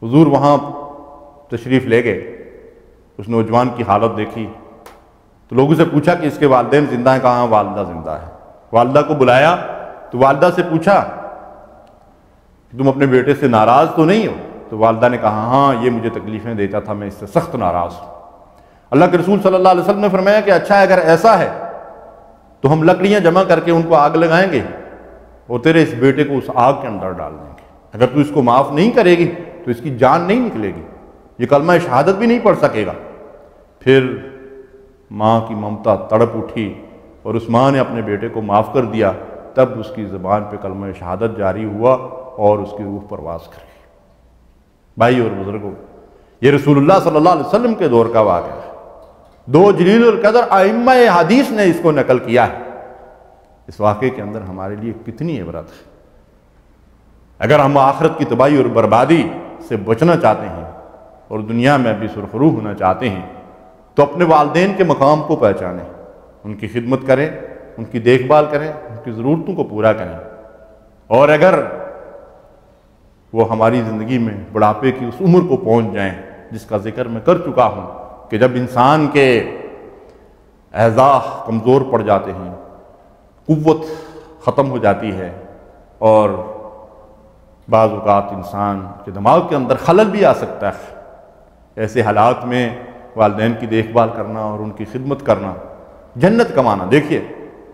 حضور وہاں تشریف لے گئے، اس نوجوان کی حالت دیکھی تو لوگوں سے پوچھا کہ اس کے والدین زندہ ہیں؟ کہاں؟ والدہ زندہ ہے۔ والدہ کو بلایا تو والدہ سے پوچھا تم اپنے بیٹے سے ناراض تو نہیں ہو؟ تو والدہ نے کہا ہاں، یہ مجھے تکلیفیں دیتا تھا، میں اس سے سخت ناراض ہوں۔ اللہ کے رسول صلی اللہ علیہ وسلم نے فرمایا کہ اچھا اگر ایسا ہے تو ہم لکڑیاں جمع کر کے ان کو آگ لگائیں گے اور تیرے اس بیٹے کو اس آگ کے اندر ڈال دیں گے۔ اگر تو اس کو معاف نہیں کرے گی تو اس کی جان نہیں نکلے گی، یہ کلمہ شہادت بھی نہیں پڑھ سکے گا۔ پھر ماں کی ممتا تڑپ اٹھی اور اس ماں نے اپنے بیٹے کو معاف کر دیا، تب اس کی زبان پہ کلمہ شہادت جاری ہوا اور اس کی روح پرواز کر گئی۔ بھائی اور بزرگوں، یہ رسول اللہ صلی اللہ علیہ وسلم کے دور کا واقعہ ہے۔ دو جلیل القدر ائمہ حدیث نے اس کو نقل کیا ہے۔ اس واقعے کے اندر ہمارے لیے کتنی عبرت ہے۔ اگر ہم آخرت کی تباہی اور بربادی سے بچنا چاہتے ہیں اور دنیا میں بھی سرخرو ہونا چاہتے ہیں تو اپنے والدین کے مقام کو پہچانیں، ان کی خدمت کریں، ان کی دیکھ بھال کریں، ان کی ضرورتوں کو پورا کریں، اور اگر وہ ہماری زندگی میں بڑھاپے کی اس عمر کو پہنچ جائیں جس کا ذکر میں کر چکا ہوں کہ جب انسان کے اعضاء کمزور پڑ جاتے ہیں، قوت ختم ہو جاتی ہے، اور بعض اوقات انسان کے دماغ کے اندر خلل بھی آ سکتا ہے، ایسے حالات میں والدین کی دیکھ بھال کرنا اور ان کی خدمت کرنا جنت کمانا. دیکھیے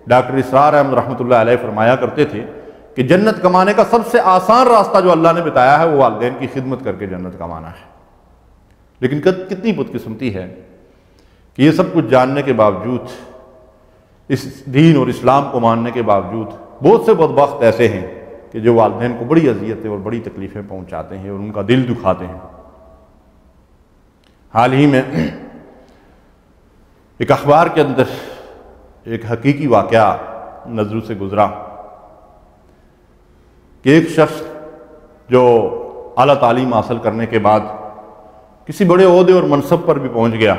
ڈاکٹر اسرار احمد رحمۃ اللہ علیہ فرمایا کرتے تھے کہ جنت کمانے کا سب سے آسان راستہ جو اللہ نے بتایا ہے وہ والدین کی خدمت کر کے جنت کمانا ہے. لیکن کتنی بدقسمتی ہے کہ یہ سب کچھ جاننے کے باوجود، اس دین اور اسلام کو ماننے کے باوجود بہت سے بدبخت ایسے ہیں کہ جو والدین کو بڑی اذیتیں اور بڑی تکلیفیں پہنچاتے ہیں اور ان کا دل دکھاتے ہیں. حال ہی میں ایک اخبار کے اندر ایک حقیقی واقعہ نظروں سے گزرا کہ ایک شخص جو اعلیٰ تعلیم حاصل کرنے کے بعد کسی بڑے عہدے اور منصب پر بھی پہنچ گیا،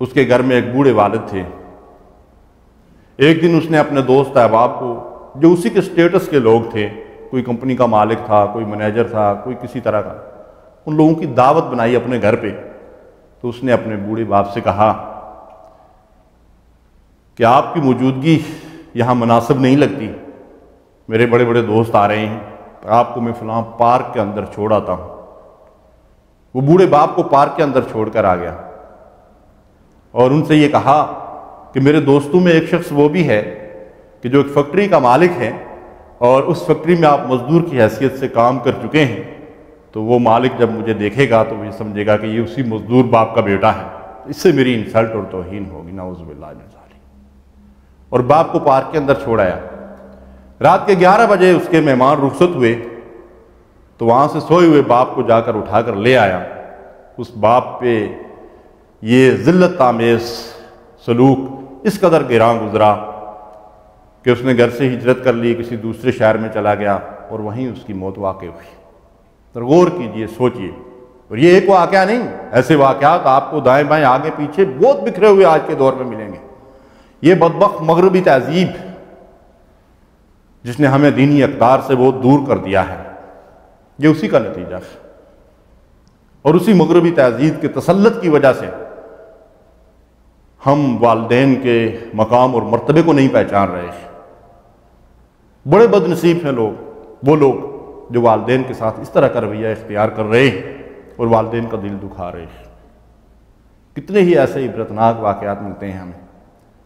اس کے گھر میں ایک بوڑھے والد تھے. ایک دن اس نے اپنے دوست احباب کو جو اسی کے سٹیٹس کے لوگ تھے، کوئی کمپنی کا مالک تھا، کوئی مینیجر تھا، کوئی کسی طرح کا، ان لوگوں کی دعوت بنائی اپنے گھر پہ. تو اس نے اپنے بوڑھے باپ سے کہا کہ آپ کی موجودگی یہاں مناسب نہیں لگتی، میرے بڑے بڑے دوست آ رہے ہیں، آپ کو میں فلاں پارک کے اندر چھوڑ آتا ہوں. وہ بوڑھے باپ کو پارک کے اندر چھوڑ کر آ گیا اور ان سے یہ کہا کہ میرے دوستوں میں ایک شخص وہ بھی ہے کہ جو ایک فیکٹری کا مالک ہے اور اس فیکٹری میں آپ مزدور کی حیثیت سے کام کر چکے ہیں، تو وہ مالک جب مجھے دیکھے گا تو وہ سمجھے گا کہ یہ اسی مزدور باپ کا بیٹا ہے، اس سے میری انسلٹ اور توہین ہوگی، نعوذ باللہ من ذالک. اور باپ کو پارک کے اندر چھوڑ آیا. رات کے 11 بجے اس کے مہمان رخصت ہوئے تو وہاں سے سوئے ہوئے باپ کو جا کر اٹھا کر لے آیا. اس باپ پہ یہ ذلت آمیز سلوک اس قدر گراں گزرا کہ اس نے گھر سے ہجرت کر لی، کسی دوسرے شہر میں چلا گیا اور وہیں اس کی موت واقع ہوئی. تو غور کیجئے، سوچئے. اور یہ ایک واقعہ نہیں، ایسے واقعات آپ کو دائیں بائیں آگے پیچھے بہت بکھرے ہوئے آج کے دور میں ملیں گے. یہ بدبخت مغربی تہذیب جس نے ہمیں دینی اقدار سے بہت دور کر دیا ہے، یہ اسی کا نتیجہ ہے. اور اسی مغربی تہذیب کے تسلط کی وجہ سے ہم والدین کے مقام اور مرتبے کو نہیں پہچان رہے ہیں. بڑے بد نصیب ہیں لوگ، وہ لوگ جو والدین کے ساتھ اس طرح کا رویہ اختیار کر رہے ہیں اور والدین کا دل دکھا رہے ہیں. کتنے ہی ایسے عبرتناک واقعات ملتے ہیں ہمیں.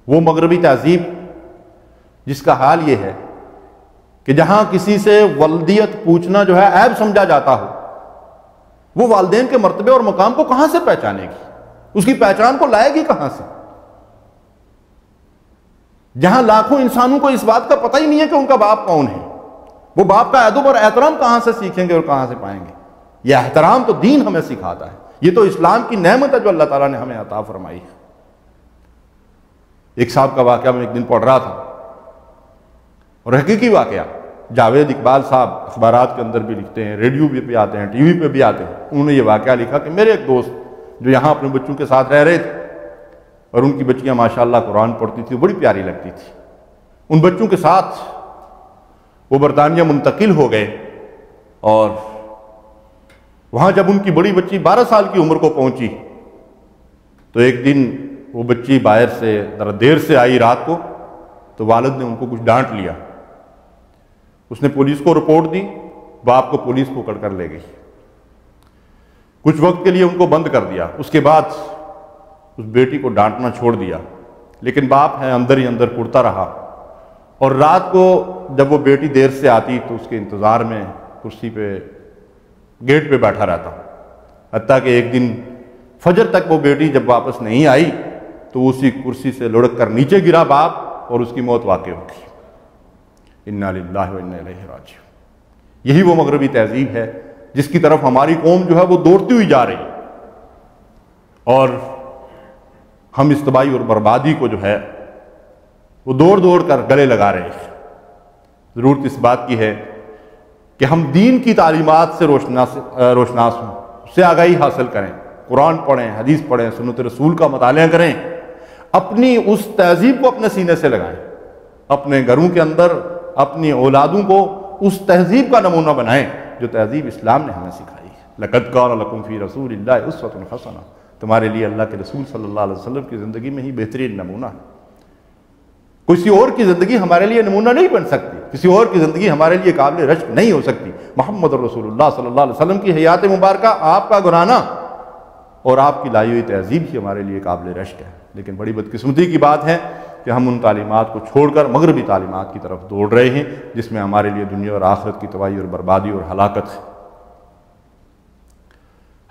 وہ مغربی تہذیب جس کا حال یہ ہے کہ جہاں کسی سے ولدیت پوچھنا جو ہے عیب سمجھا جاتا ہو، وہ والدین کے مرتبے اور مقام کو کہاں سے پہچانے گی؟ اس کی پہچان کو لائے گی کہاں سے؟ جہاں لاکھوں انسانوں کو اس بات کا پتہ ہی نہیں ہے کہ ان کا باپ کون ہے، وہ باپ کا ادب اور احترام کہاں سے سیکھیں گے اور کہاں سے پائیں گے؟ یہ احترام تو دین ہمیں سکھاتا ہے، یہ تو اسلام کی نعمت ہے جو اللہ تعالیٰ نے ہمیں عطا فرمائی ہے. ایک صاحب کا واقعہ میں ایک دن پڑھ رہا تھا اور حقیقی واقعہ. جاوید اقبال صاحب اخبارات کے اندر بھی لکھتے ہیں، ریڈیو پہ بھی آتے ہیں، ٹی وی پہ بھی آتے ہیں. انہوں نے یہ واقعہ لکھا کہ میرے ایک دوست جو یہاں اپنے بچوں کے ساتھ رہ رہے تھے اور ان کی بچیاں ماشاءاللہ قرآن پڑھتی تھی، بڑی پیاری لگتی تھی. ان بچوں کے ساتھ وہ برطانیہ منتقل ہو گئے اور وہاں جب ان کی بڑی بچی 12 سال کی عمر کو پہنچی تو ایک دن وہ بچی باہر سے ذرا دیر سے آئی رات کو، تو والد نے ان کو کچھ ڈانٹ لیا. اس نے پولیس کو رپورٹ دی، باپ کو پولیس پکڑ کر لے گئی. کچھ وقت کے لیے ان کو بند کر دیا. اس کے بعد اس بیٹی کو ڈانٹنا چھوڑ دیا، لیکن باپ ہے اندر ہی اندر کڑتا رہا. اور رات کو جب وہ بیٹی دیر سے آتی تو اس کے انتظار میں کرسی پہ گیٹ پہ بیٹھا رہتا، حتیٰ کہ ایک دن فجر تک وہ بیٹی جب واپس نہیں آئی تو اسی کرسی سے لڑک کر نیچے گرا باپ اور اس کی موت واقع ہو گئی. انا للہ و انا الیہ راجعون. یہی وہ مغربی تہذیب ہے جس کی طرف ہماری قوم جو ہے وہ دوڑتی ہوئی جا رہی ہے، اور ہم اس تباہی اور بربادی کو جو ہے وہ دوڑ دوڑ کر گلے لگا رہے ہیں. ضرورت اس بات کی ہے کہ ہم دین کی تعلیمات سے روشناس ہوں، اس سے آگاہی حاصل کریں، قرآن پڑھیں، حدیث پڑھیں، سنت رسول کا مطالعہ کریں، اپنی اس تہذیب کو اپنے سینے سے لگائیں، اپنے گھروں کے اندر اپنی اولادوں کو اس تہذیب کا نمونہ بنائیں جو تہذیب اسلام نے ہمیں سکھائی ہے. لَقَدْ كَانَ لَكُمْ فِي رَسُولِ اللَّهِ أُسْوَةٌ حَسَنَةٌ. تمہارے لیے اللہ کے رسول صلی اللہ علیہ وسلم کی زندگی میں ہی بہترین نمونہ ہے. کسی اور کی زندگی ہمارے لیے نمونہ نہیں بن سکتی، کسی اور کی زندگی ہمارے لیے قابل رشک نہیں ہو سکتی. محمد رسول اللہ صلی اللہ علیہ وسلم کی حیات مبارکہ، آپ کا گھرانہ اور آپ کی لائی ہوئی تہذیب ہی ہمارے لیے قابل رشک ہے. لیکن بڑی بدقسمتی کی بات ہے کہ ہم ان تعلیمات کو چھوڑ کر مغربی تعلیمات کی طرف دوڑ رہے ہیں، جس میں ہمارے لیے دنیا اور آخرت کی تباہی اور بربادی اور ہلاکت ہے۔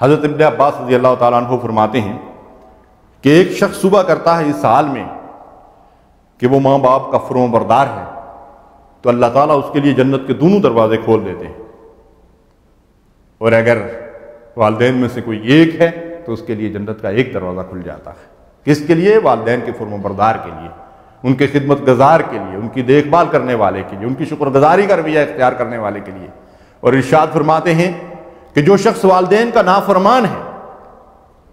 حضرت ابن عباس رضی اللہ تعالیٰ عنہ فرماتے ہیں کہ ایک شخص صبح کرتا ہے اس سال میں کہ وہ ماں باپ کا فرما بردار ہے، تو اللہ تعالیٰ اس کے لیے جنت کے دونوں دروازے کھول دیتے ہیں، اور اگر والدین میں سے کوئی ایک ہے تو اس کے لیے جنت کا ایک دروازہ کھل جاتا ہے۔ کس کے لیے؟ والدین کے فرما بردار کے لیے، ان کے خدمت گزار کے لیے، ان کی دیکھ بھال کرنے والے کے لیے، ان کی شکر گزاری کا رویہ اختیار کرنے والے کے لیے۔ اور ارشاد فرماتے ہیں کہ جو شخص والدین کا نافرمان ہے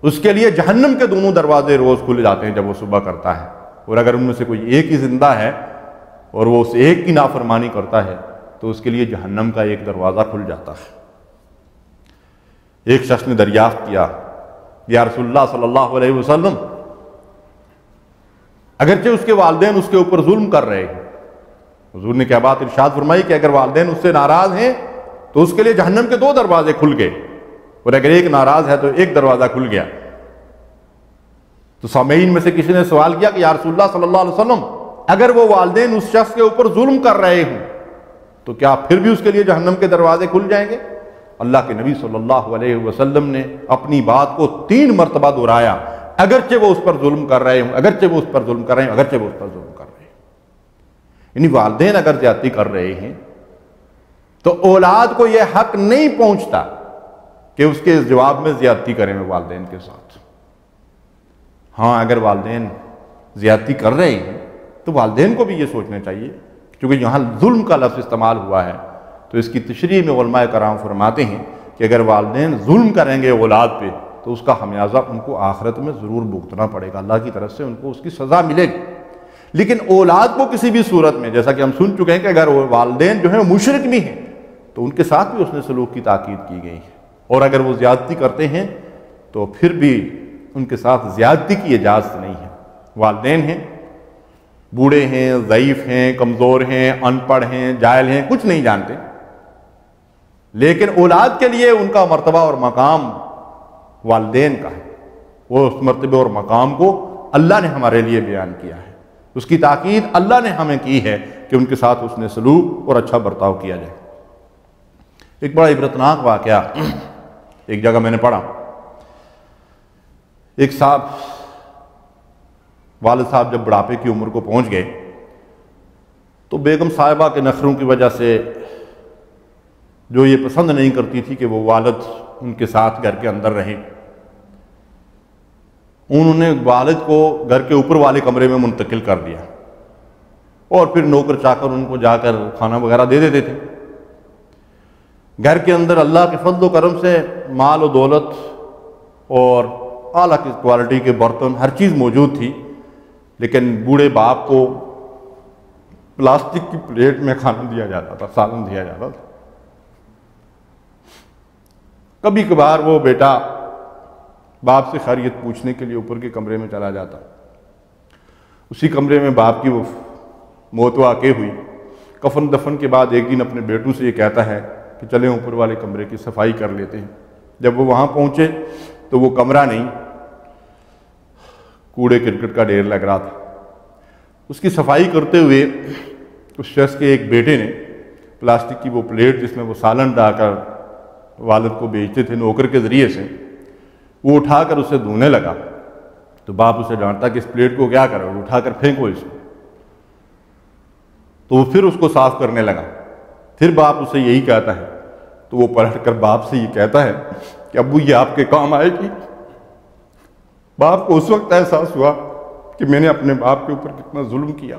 اس کے لیے جہنم کے دونوں دروازے روز کھل جاتے ہیں جب وہ صبح کرتا ہے، اور اگر ان میں سے کوئی ایک ہی زندہ ہے اور وہ اس ایک کی نافرمانی کرتا ہے تو اس کے لیے جہنم کا ایک دروازہ کھل جاتا ہے۔ ایک شخص نے دریافت کیا، یا رسول اللہ صلی اللہ علیہ وسلم، اگرچہ اس کے والدین اس کے اوپر ظلم کر رہے ہیں، حضور نے کیا بات ارشاد فرمائی کہ اگر والدین اس سے ناراض ہیں تو اس کے لیے جہنم کے 2 دروازے کھل گئے، اور اگر ایک ناراض ہے تو ایک دروازہ کھل گیا۔ تو سامعین میں سے کسی نے سوال کیا کہ یا رسول اللہ صلی اللہ علیہ وسلم، اگر وہ والدین اس شخص کے اوپر ظلم کر رہے ہوں تو کیا پھر بھی اس کے لیے جہنم کے دروازے کھل جائیں گے؟ اللہ کے نبی صلی اللہ علیہ وسلم نے اپنی بات کو 3 مرتبہ دہرایا، اگرچہ وہ اس پر ظلم کر رہے ہوں، اگرچہ وہ اس پر ظلم کر رہے ہیں، اگرچہ وہ اس پر ظلم کر رہے ہیں۔ یعنی والدین اگر زیادتی کر رہے ہیں تو اولاد کو یہ حق نہیں پہنچتا کہ اس کے جواب میں زیادتی کریں والدین کے ساتھ۔ ہاں، اگر والدین زیادتی کر رہے ہیں تو والدین کو بھی یہ سوچنا چاہیے، کیونکہ یہاں ظلم کا لفظ استعمال ہوا ہے تو اس کی تشریح میں علماء کرام فرماتے ہیں کہ اگر والدین ظلم کریں گے اولاد پہ تو اس کا خمیازہ ان کو آخرت میں ضرور بھگتنا پڑے گا، اللہ کی طرف سے ان کو اس کی سزا ملے گی۔ لیکن اولاد کو کسی بھی صورت میں، جیسا کہ ہم سن چکے ہیں کہ اگر والدین جو ہیں مشرک بھی ہیں تو ان کے ساتھ بھی اس نے سلوک کی تاکید کی گئی ہے، اور اگر وہ زیادتی کرتے ہیں تو پھر بھی ان کے ساتھ زیادتی کی اجازت نہیں ہے۔ والدین ہیں، بوڑھے ہیں، ضعیف ہیں، کمزور ہیں، ان پڑھ ہیں، جاہل ہیں، کچھ نہیں جانتے، لیکن اولاد کے لیے ان کا مرتبہ اور مقام والدین کا ہے، وہ اس مرتبے اور مقام کو اللہ نے ہمارے لیے بیان کیا ہے، اس کی تاکید اللہ نے ہمیں کی ہے کہ ان کے ساتھ اس نے سلوک اور اچھا برتاؤ کیا جائے۔ ایک بڑا عبرتناک واقعہ ایک جگہ میں نے پڑھا، ایک صاحب، والد صاحب جب بڑھاپے کی عمر کو پہنچ گئے تو بیگم صاحبہ کے نخروں کی وجہ سے جو یہ پسند نہیں کرتی تھی کہ وہ والد ان کے ساتھ گھر کے اندر رہیں، انہوں نے والد کو گھر کے اوپر والے کمرے میں منتقل کر دیا، اور پھر نوکر چاکر ان کو جا کر کھانا وغیرہ دے دیتے تھے۔ گھر کے اندر اللہ کے فضل و کرم سے مال و دولت اور اعلیٰ کی کوالٹی کے برتن، ہر چیز موجود تھی، لیکن بوڑھے باپ کو پلاسٹک کی پلیٹ میں کھانا دیا جاتا تھا، سالن دیا جاتا تھا۔ کبھی کبھار وہ بیٹا باپ سے خیریت پوچھنے کے لیے اوپر کے کمرے میں چلا جاتا، اسی کمرے میں باپ کی وہ موت واقع ہوئی۔ کفن دفن کے بعد ایک دن اپنے بیٹوں سے یہ کہتا ہے کہ چلیں اوپر والے کمرے کی صفائی کر لیتے ہیں۔ جب وہ وہاں پہنچے تو وہ کمرہ نہیں، کوڑے کرکٹ کا ڈھیر لگ رہا تھا۔ اس کی صفائی کرتے ہوئے اس شخص کے ایک بیٹے نے پلاسٹک کی وہ پلیٹ جس میں وہ سالن ڈال کر والد کو بیچتے تھے نوکر کے ذریعے سے، وہ اٹھا کر اسے دھونے لگا، تو باپ اسے ڈانٹتا کہ اس پلیٹ کو کیا کرو، اٹھا کر پھینکو اس کو۔ تو وہ پھر اس کو صاف کرنے لگا، پھر باپ اسے یہی کہتا ہے، تو وہ پلٹ کر باپ سے یہ کہتا ہے کہ ابو یہ آپ کے کام آئے گی۔ باپ کو اس وقت احساس ہوا کہ میں نے اپنے باپ کے اوپر کتنا ظلم کیا۔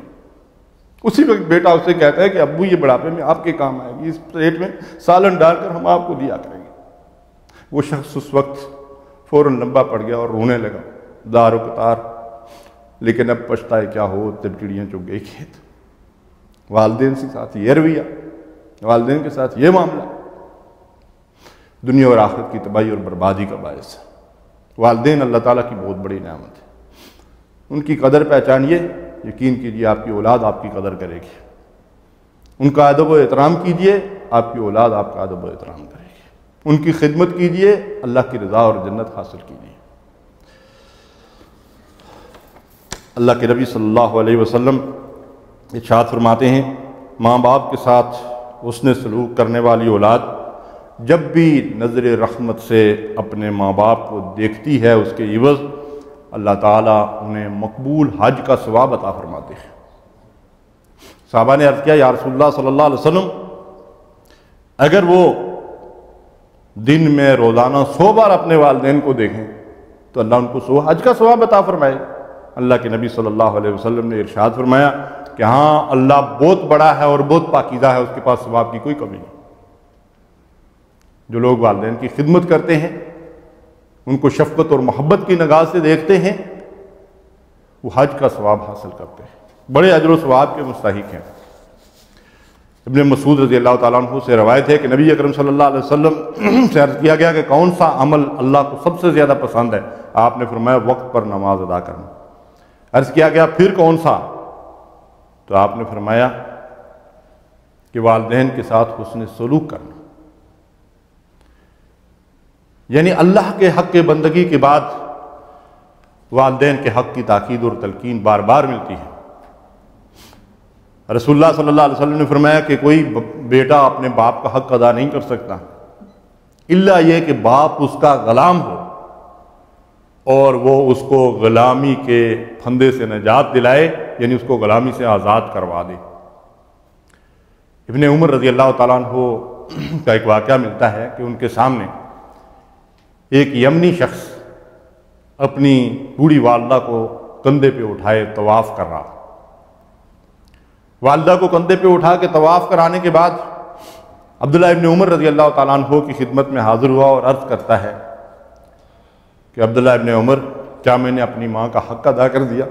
اسی وقت بیٹا اسے کہتا ہے کہ ابو یہ بڑھاپے میں آپ کے کام آئے گی، اس پلیٹ میں سالن ڈال کر ہم آپ کو دیا کریں گے۔ وہ شخص اس وقت فوراً لمبا پڑ گیا اور رونے لگا، دار و قطار، لیکن اب پچھتائے کیا ہو، تب چڑیاں چگ گئی کھیت۔ والدین کے ساتھ یہ رویہ، والدین کے ساتھ یہ معاملہ دنیا اور آخرت کی تباہی اور بربادی کا باعث ہے۔ والدین اللہ تعالیٰ کی بہت بڑی نعمت ہے، ان کی قدر پہچانیے، یقین کیجیے آپ کی اولاد آپ کی قدر کرے گی۔ ان کا ادب و احترام کیجیے، آپ کی اولاد آپ کا ادب و احترام کرے گی۔ ان کی خدمت کیجیے، اللہ کی رضا اور جنت حاصل کیجیے۔ اللہ کے نبی صلی اللہ علیہ وسلم ارشاد فرماتے ہیں، ماں باپ کے ساتھ حسن سلوک کرنے والی اولاد جب بھی نظر رحمت سے اپنے ماں باپ کو دیکھتی ہے، اس کے عوض اللہ تعالیٰ انہیں مقبول حج کا ثواب عطا فرماتے ہیں۔ صحابہ نے عرض کیا، یا رسول اللہ صلی اللہ علیہ وسلم، اگر وہ دن میں روزانہ 100 بار اپنے والدین کو دیکھیں تو اللہ ان کو 100 حج کا ثواب عطا فرمائے۔ اللہ کے نبی صلی اللہ علیہ وسلم نے ارشاد فرمایا کہ ہاں، اللہ بہت بڑا ہے اور بہت پاکیزہ ہے، اس کے پاس ثواب کی کوئی کمی نہیں۔ جو لوگ والدین کی خدمت کرتے ہیں، ان کو شفقت اور محبت کی نگاہ سے دیکھتے ہیں، وہ حج کا ثواب حاصل کرتے ہیں، بڑے اجر و ثواب کے مستحق ہیں۔ ابن مسعود رضی اللہ تعالیٰ عنہ سے روایت ہے کہ نبی اکرم صلی اللہ علیہ وسلم سے عرض کیا گیا کہ کون سا عمل اللہ کو سب سے زیادہ پسند ہے؟ آپ نے فرمایا وقت پر نماز ادا کرنا۔ عرض کیا گیا پھر کون سا؟ تو آپ نے فرمایا کہ والدین کے ساتھ حسن سلوک کرنا۔ یعنی اللہ کے حق کے بندگی کے بعد والدین کے حق کی تاکید اور تلقین بار بار ملتی ہے۔ رسول اللہ صلی اللہ علیہ وسلم نے فرمایا کہ کوئی بیٹا اپنے باپ کا حق ادا نہیں کر سکتا الا یہ کہ باپ اس کا غلام ہو اور وہ اس کو غلامی کے پھندے سے نجات دلائے، یعنی اس کو غلامی سے آزاد کروا دے۔ ابن عمر رضی اللہ تعالیٰ عنہ کا ایک واقعہ ملتا ہے کہ ان کے سامنے ایک یمنی شخص اپنی بوڑھی والدہ کو کندھے پہ اٹھائے طواف کر رہا۔ والدہ کو کندھے پہ اٹھا کے طواف کرانے کے بعد عبداللہ ابن عمر رضی اللہ تعالیٰ عنہ کی خدمت میں حاضر ہوا اور عرض کرتا ہے کہ عبداللہ ابن عمر، کیا میں نے اپنی ماں کا حق ادا کر دیا؟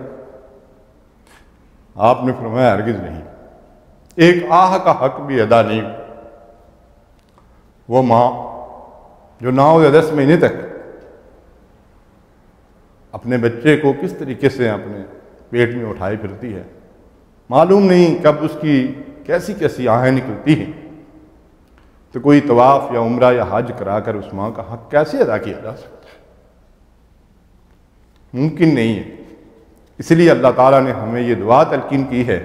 آپ نے فرمایا ہرگز نہیں، ایک آہ کا حق بھی ادا نہیں۔ وہ ماں جو 9 یا 10 مہینے تک اپنے بچے کو کس طریقے سے اپنے پیٹ میں اٹھائی پھرتی ہے، معلوم نہیں کب اس کی کیسی کیسی آہیں نکلتی ہیں، تو کوئی طواف یا عمرہ یا حج کرا کر اس ماں کا حق کیسے ادا کیا جا سکتا ہے؟ ممکن نہیں ہے۔ اس لیے اللہ تعالیٰ نے ہمیں یہ دعا تلقین کی ہے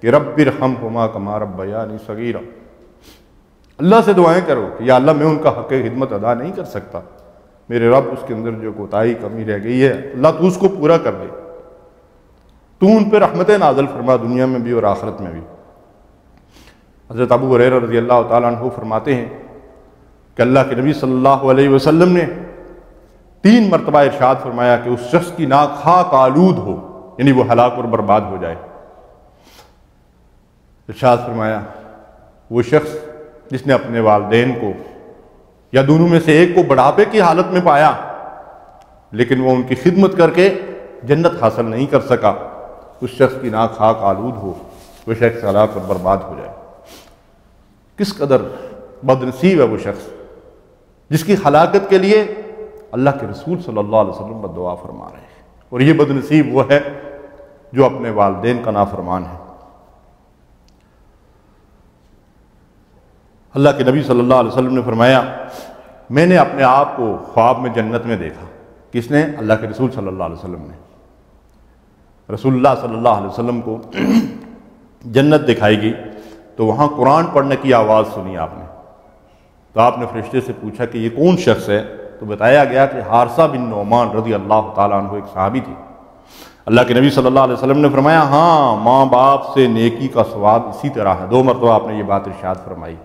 کہ رب ارحمہما کما ربیانی صغیرا۔ اللہ سے دعائیں کرو کہ یا اللہ میں ان کا حق خدمت ادا نہیں کر سکتا، میرے رب اس کے اندر جو کوتاہی کمی رہ گئی ہے اللہ تو اس کو پورا کر دے، تو ان پہ رحمتیں نازل فرما دنیا میں بھی اور آخرت میں بھی۔ حضرت ابو ہریرہ رضی اللہ تعالیٰ عنہ فرماتے ہیں کہ اللہ کے نبی صلی اللہ علیہ وسلم نے 3 مرتبہ ارشاد فرمایا کہ اس شخص کی ناک خاک آلود ہو، یعنی وہ ہلاک اور برباد ہو جائے۔ ارشاد فرمایا وہ شخص جس نے اپنے والدین کو یا دونوں میں سے ایک کو بڑھاپے کی حالت میں پایا لیکن وہ ان کی خدمت کر کے جنت حاصل نہیں کر سکا، اس شخص کی ناک خاک آلود ہو، وہ شخص ہلاک اور برباد ہو جائے۔ کس قدر بد نصیب ہے وہ شخص جس کی ہلاکت کے لیے اللہ کے رسول صلی اللہ علیہ وسلم بد دعا فرما رہے ہیں، اور یہ بد نصیب وہ ہے جو اپنے والدین کا نافرمان ہے۔ اللہ کے نبی صلی اللہ علیہ وسلم نے فرمایا میں نے اپنے آپ کو خواب میں جنت میں دیکھا۔ کس نے؟ اللہ کے رسول صلی اللہ علیہ وسلم نے۔ رسول اللہ صلی اللہ علیہ وسلم کو جنت دکھائی گئی تو وہاں قرآن پڑھنے کی آواز سنی آپ نے، تو آپ نے فرشتے سے پوچھا کہ یہ کون شخص ہے؟ تو بتایا گیا کہ حارثہ بن نعمان رضی اللہ تعالیٰ عنہ ایک صحابی تھی۔ اللہ کے نبی صلی اللہ علیہ وسلم نے فرمایا ہاں، ماں باپ سے نیکی کا ثواب اسی طرح ہے۔ 2 مرتبہ آپ نے یہ بات ارشاد فرمائی۔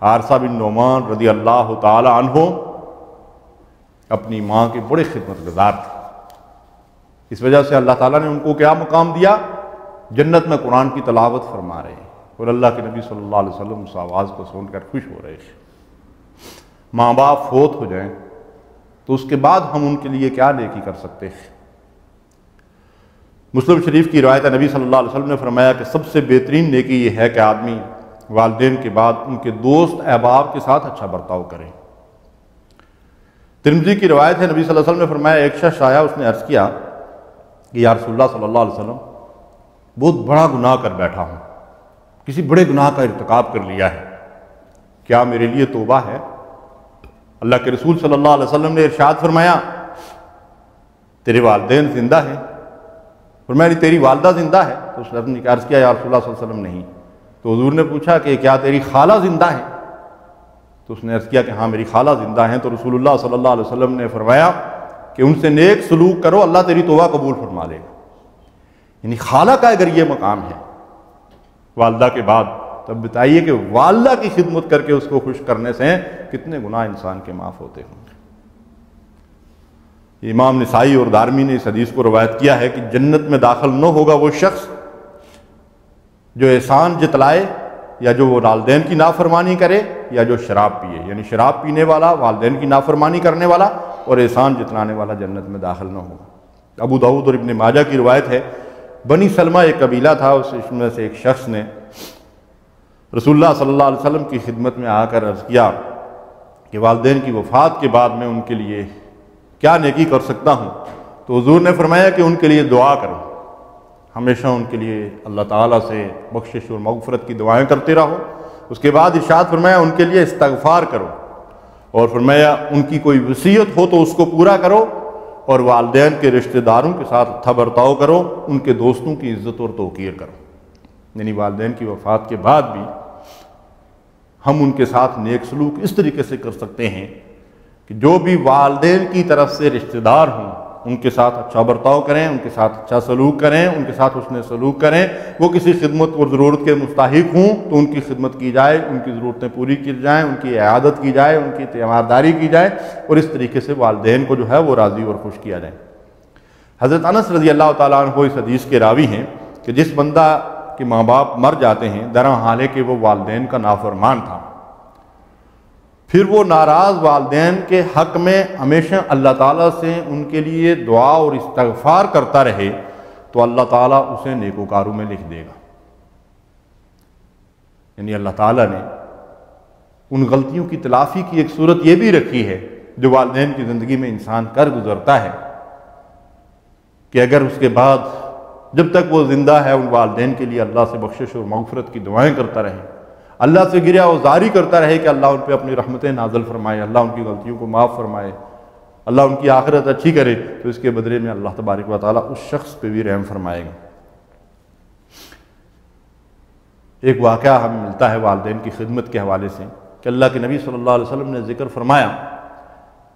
حارثہ بن نعمان رضی اللہ تعالیٰ عنہ اپنی ماں کے بڑے خدمت گزار تھے، اس وجہ سے اللہ تعالیٰ نے ان کو کیا مقام دیا؟ جنت میں قرآن کی تلاوت فرما رہے ہیں، اور اللہ کے نبی صلی اللہ علیہ وسلم اس آواز کو سن کر خوش ہو رہے ہیں۔ ماں باپ فوت ہو جائیں تو اس کے بعد ہم ان کے لیے کیا نیکی کر سکتے ہیں؟ مسلم شریف کی روایت نبی صلی اللہ علیہ وسلم نے فرمایا کہ سب سے بہترین نیکی یہ ہے کہ آدمی والدین کے بعد ان کے دوست احباب کے ساتھ اچھا برتاؤ کریں۔ ترمذی کی روایت ہے، نبی صلی اللہ علیہ وسلم نے فرمایا ایک شخص آیا، اس نے عرض کیا کہ یا رسول اللہ صلی اللہ علیہ وسلم بہت بڑا گناہ کر بیٹھا ہوں، کسی بڑے گناہ کا ارتکاب کر لیا ہے، کیا میرے لیے توبہ ہے؟ اللہ کے رسول صلی اللہ علیہ وسلم نے ارشاد فرمایا تیرے والدین زندہ ہیں، فرمایا تیری والدہ زندہ ہے؟ تو اس نے عرض کیا یا رسول اللہ صلی اللہ علیہ وسلم نہیں۔ تو حضور نے پوچھا کہ کیا تیری خالہ زندہ ہے؟ تو اس نے عرض کیا کہ ہاں میری خالہ زندہ ہیں۔ تو رسول اللہ صلی اللہ علیہ وسلم نے فرمایا کہ ان سے نیک سلوک کرو، اللہ تیری توبہ قبول فرما لے گا۔ یعنی خالہ کا اگر یہ مقام ہے والدہ کے بعد، تب بتائیے کہ والدہ کی خدمت کر کے اس کو خوش کرنے سے کتنے گناہ انسان کے معاف ہوتے ہوں گے۔ امام نسائی اور دارمی نے اس حدیث کو روایت کیا ہے کہ جنت میں داخل نہ ہوگا وہ شخص جو احسان جتلائے یا جو وہ والدین کی نافرمانی کرے یا جو شراب پیے، یعنی شراب پینے والا، والدین کی نافرمانی کرنے والا اور احسان جتلانے والا جنت میں داخل نہ ہوگا۔ ابو داؤد اور ابن ماجہ کی روایت ہے، بنی سلمہ ایک قبیلہ تھا، اس میں سے ایک شخص نے رسول اللہ صلی اللہ علیہ وسلم کی خدمت میں آ کر عرض کیا کہ والدین کی وفات کے بعد میں ان کے لیے کیا نیکی کر سکتا ہوں؟ تو حضور نے فرمایا کہ ان کے لیے دعا کرو، ہمیشہ ان کے لیے اللہ تعالیٰ سے بخشش اور مغفرت کی دعائیں کرتے رہو۔ اس کے بعد ارشاد فرمایا ان کے لیے استغفار کرو، اور فرمایا ان کی کوئی وصیت ہو تو اس کو پورا کرو، اور والدین کے رشتہ داروں کے ساتھ اچھا برتاؤ کرو، ان کے دوستوں کی عزت اور توقیر کرو۔ یعنی والدین کی وفات کے بعد بھی ہم ان کے ساتھ نیک سلوک اس طریقے سے کر سکتے ہیں کہ جو بھی والدین کی طرف سے رشتہ دار ہوں ان کے ساتھ اچھا برتاؤ کریں، ان کے ساتھ اچھا سلوک کریں، ان کے ساتھ حسن سلوک کریں۔ وہ کسی خدمت اور ضرورت کے مستحق ہوں تو ان کی خدمت کی جائے، ان کی ضرورتیں پوری کی جائیں، ان کی اعادت کی جائے، ان کی تیمارداری کی جائے، اور اس طریقے سے والدین کو جو ہے وہ راضی اور خوش کیا جائے۔ حضرت انس رضی اللہ تعالیٰ عنہ اس حدیث کے راوی ہیں کہ جس بندہ کے ماں باپ مر جاتے ہیں درحال ہے کہ وہ والدین کا نافرمان تھا، پھر وہ ناراض والدین کے حق میں ہمیشہ اللہ تعالیٰ سے ان کے لیے دعا اور استغفار کرتا رہے تو اللہ تعالیٰ اسے نیکوکاروں میں لکھ دے گا۔ یعنی اللہ تعالیٰ نے ان غلطیوں کی تلافی کی ایک صورت یہ بھی رکھی ہے جو والدین کی زندگی میں انسان کر گزرتا ہے کہ اگر اس کے بعد جب تک وہ زندہ ہے ان والدین کے لیے اللہ سے بخشش اور مغفرت کی دعائیں کرتا رہے، اللہ سے گریہ وزاری کرتا رہے کہ اللہ ان پہ اپنی رحمتیں نازل فرمائے، اللہ ان کی غلطیوں کو معاف فرمائے، اللہ ان کی آخرت اچھی کرے، تو اس کے بدلے میں اللہ تبارک و تعالیٰ اس شخص پہ بھی رحم فرمائے گا۔ ایک واقعہ ہمیں ملتا ہے والدین کی خدمت کے حوالے سے کہ اللہ کے نبی صلی اللہ علیہ وسلم نے ذکر فرمایا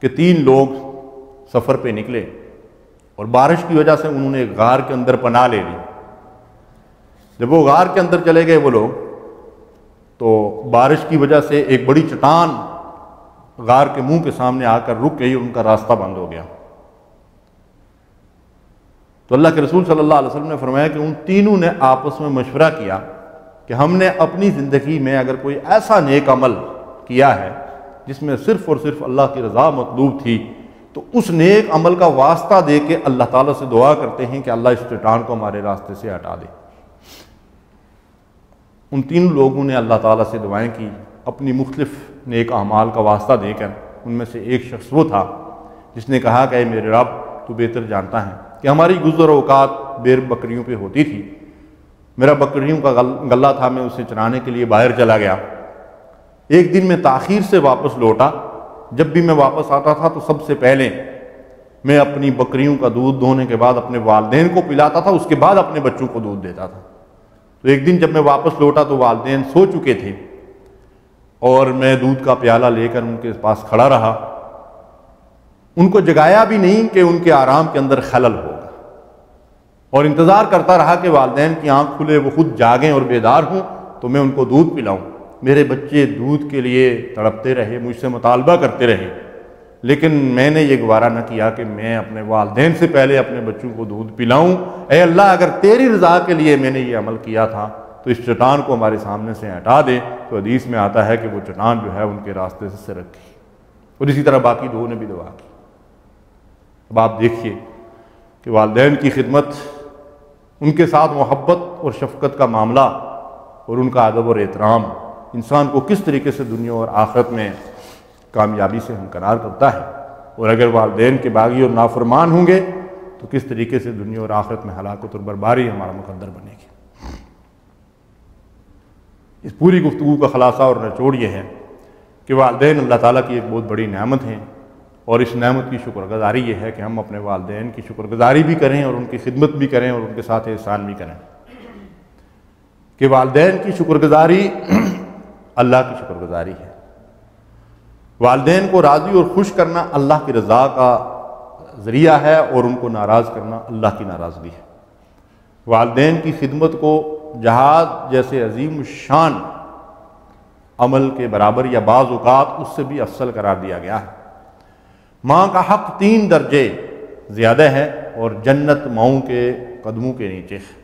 کہ 3 لوگ سفر پہ نکلے اور بارش کی وجہ سے انہوں نے ایک غار کے اندر پناہ لے لی۔ جب وہ غار کے اندر چلے گئے وہ لوگ تو بارش کی وجہ سے ایک بڑی چٹان غار کے منہ کے سامنے آ کر رک گئی، ان کا راستہ بند ہو گیا۔ تو اللہ کے رسول صلی اللہ علیہ وسلم نے فرمایا کہ ان تینوں نے آپس میں مشورہ کیا کہ ہم نے اپنی زندگی میں اگر کوئی ایسا نیک عمل کیا ہے جس میں صرف اور صرف اللہ کی رضا مطلوب تھی تو اس نیک عمل کا واسطہ دے کے اللہ تعالیٰ سے دعا کرتے ہیں کہ اللہ اس چٹان کو ہمارے راستے سے ہٹا دے۔ ان 3 لوگوں نے اللہ تعالیٰ سے دعائیں کی اپنی مختلف نیک اعمال کا واسطہ دے کر۔ ان میں سے ایک شخص وہ تھا جس نے کہا کہ اے میرے رب تو بہتر جانتا ہے کہ ہماری گزر اوقات بیر بکریوں پہ ہوتی تھی، میرا بکریوں کا غلہ تھا، میں اسے چرانے کے لیے باہر چلا گیا، ایک دن میں تاخیر سے واپس لوٹا، جب بھی میں واپس آتا تھا تو سب سے پہلے میں اپنی بکریوں کا دودھ دھونے کے بعد اپنے والدین کو پلاتا تھا، اس کے بعد اپنے بچوں کو دودھ دیتا تھا۔ تو ایک دن جب میں واپس لوٹا تو والدین سو چکے تھے اور میں دودھ کا پیالہ لے کر ان کے پاس کھڑا رہا، ان کو جگایا بھی نہیں کہ ان کے آرام کے اندر خلل ہوگا، اور انتظار کرتا رہا کہ والدین کی آنکھ کھلے، وہ خود جاگیں اور بیدار ہوں تو میں ان کو دودھ پلاؤں۔ میرے بچے دودھ کے لیے تڑپتے رہے، مجھ سے مطالبہ کرتے رہے، لیکن میں نے یہ گوارا نہ کیا کہ میں اپنے والدین سے پہلے اپنے بچوں کو دودھ پلاؤں۔ اے اللہ اگر تیری رضا کے لیے میں نے یہ عمل کیا تھا تو اس چٹان کو ہمارے سامنے سے ہٹا دے۔ تو حدیث میں آتا ہے کہ وہ چٹان جو ہے ان کے راستے سے سرک گئی، اور اسی طرح باقی 2 نے بھی دعا کی۔ اب آپ دیکھیے کہ والدین کی خدمت، ان کے ساتھ محبت اور شفقت کا معاملہ اور ان کا ادب اور احترام انسان کو کس طریقے سے دنیا اور آخرت میں کامیابی سے ہمکنار کرتا ہے، اور اگر والدین کے باغی اور نافرمان ہوں گے تو کس طریقے سے دنیا اور آخرت میں ہلاکت اور برباری ہمارا مقدر بنے گی۔ اس پوری گفتگو کا خلاصہ اور نچوڑ یہ ہے کہ والدین اللہ تعالیٰ کی ایک بہت بڑی نعمت ہیں، اور اس نعمت کی شکر گزاری یہ ہے کہ ہم اپنے والدین کی شکر گزاری بھی کریں اور ان کی خدمت بھی کریں اور ان کے ساتھ احسان بھی کریں، کہ والدین کی شکر گزاری اللہ کی شکر گزاری ہے۔ والدین کو راضی اور خوش کرنا اللہ کی رضا کا ذریعہ ہے اور ان کو ناراض کرنا اللہ کی ناراضگی ہے۔ والدین کی خدمت کو جہاد جیسے عظیم الشان عمل کے برابر یا بعض اوقات اس سے بھی افضل قرار دیا گیا ہے۔ ماں کا حق 3 درجے زیادہ ہے اور جنت ماؤں کے قدموں کے نیچے ہے۔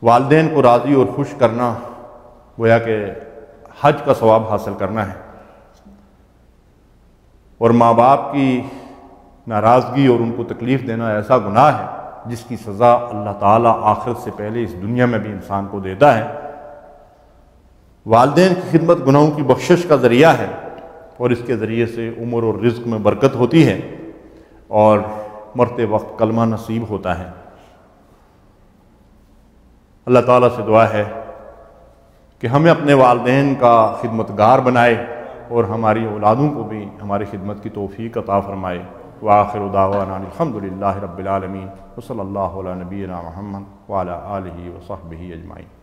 والدین کو راضی اور خوش کرنا گویا کہ حج کا ثواب حاصل کرنا ہے، اور ماں باپ کی ناراضگی اور ان کو تکلیف دینا ایسا گناہ ہے جس کی سزا اللہ تعالیٰ آخرت سے پہلے اس دنیا میں بھی انسان کو دیتا ہے۔ والدین کی خدمت گناہوں کی بخشش کا ذریعہ ہے اور اس کے ذریعے سے عمر اور رزق میں برکت ہوتی ہے اور مرتے وقت کلمہ نصیب ہوتا ہے۔ اللہ تعالیٰ سے دعا ہے کہ ہمیں اپنے والدین کا خدمتگار بنائے اور ہماری اولادوں کو بھی ہماری خدمت کی توفیق عطا فرمائے۔ وآخر دعوانا الحمدللہ رب العالمین وصلی اللہ علی نبینا محمد وعلی آلہ وصحبہ اجمعین۔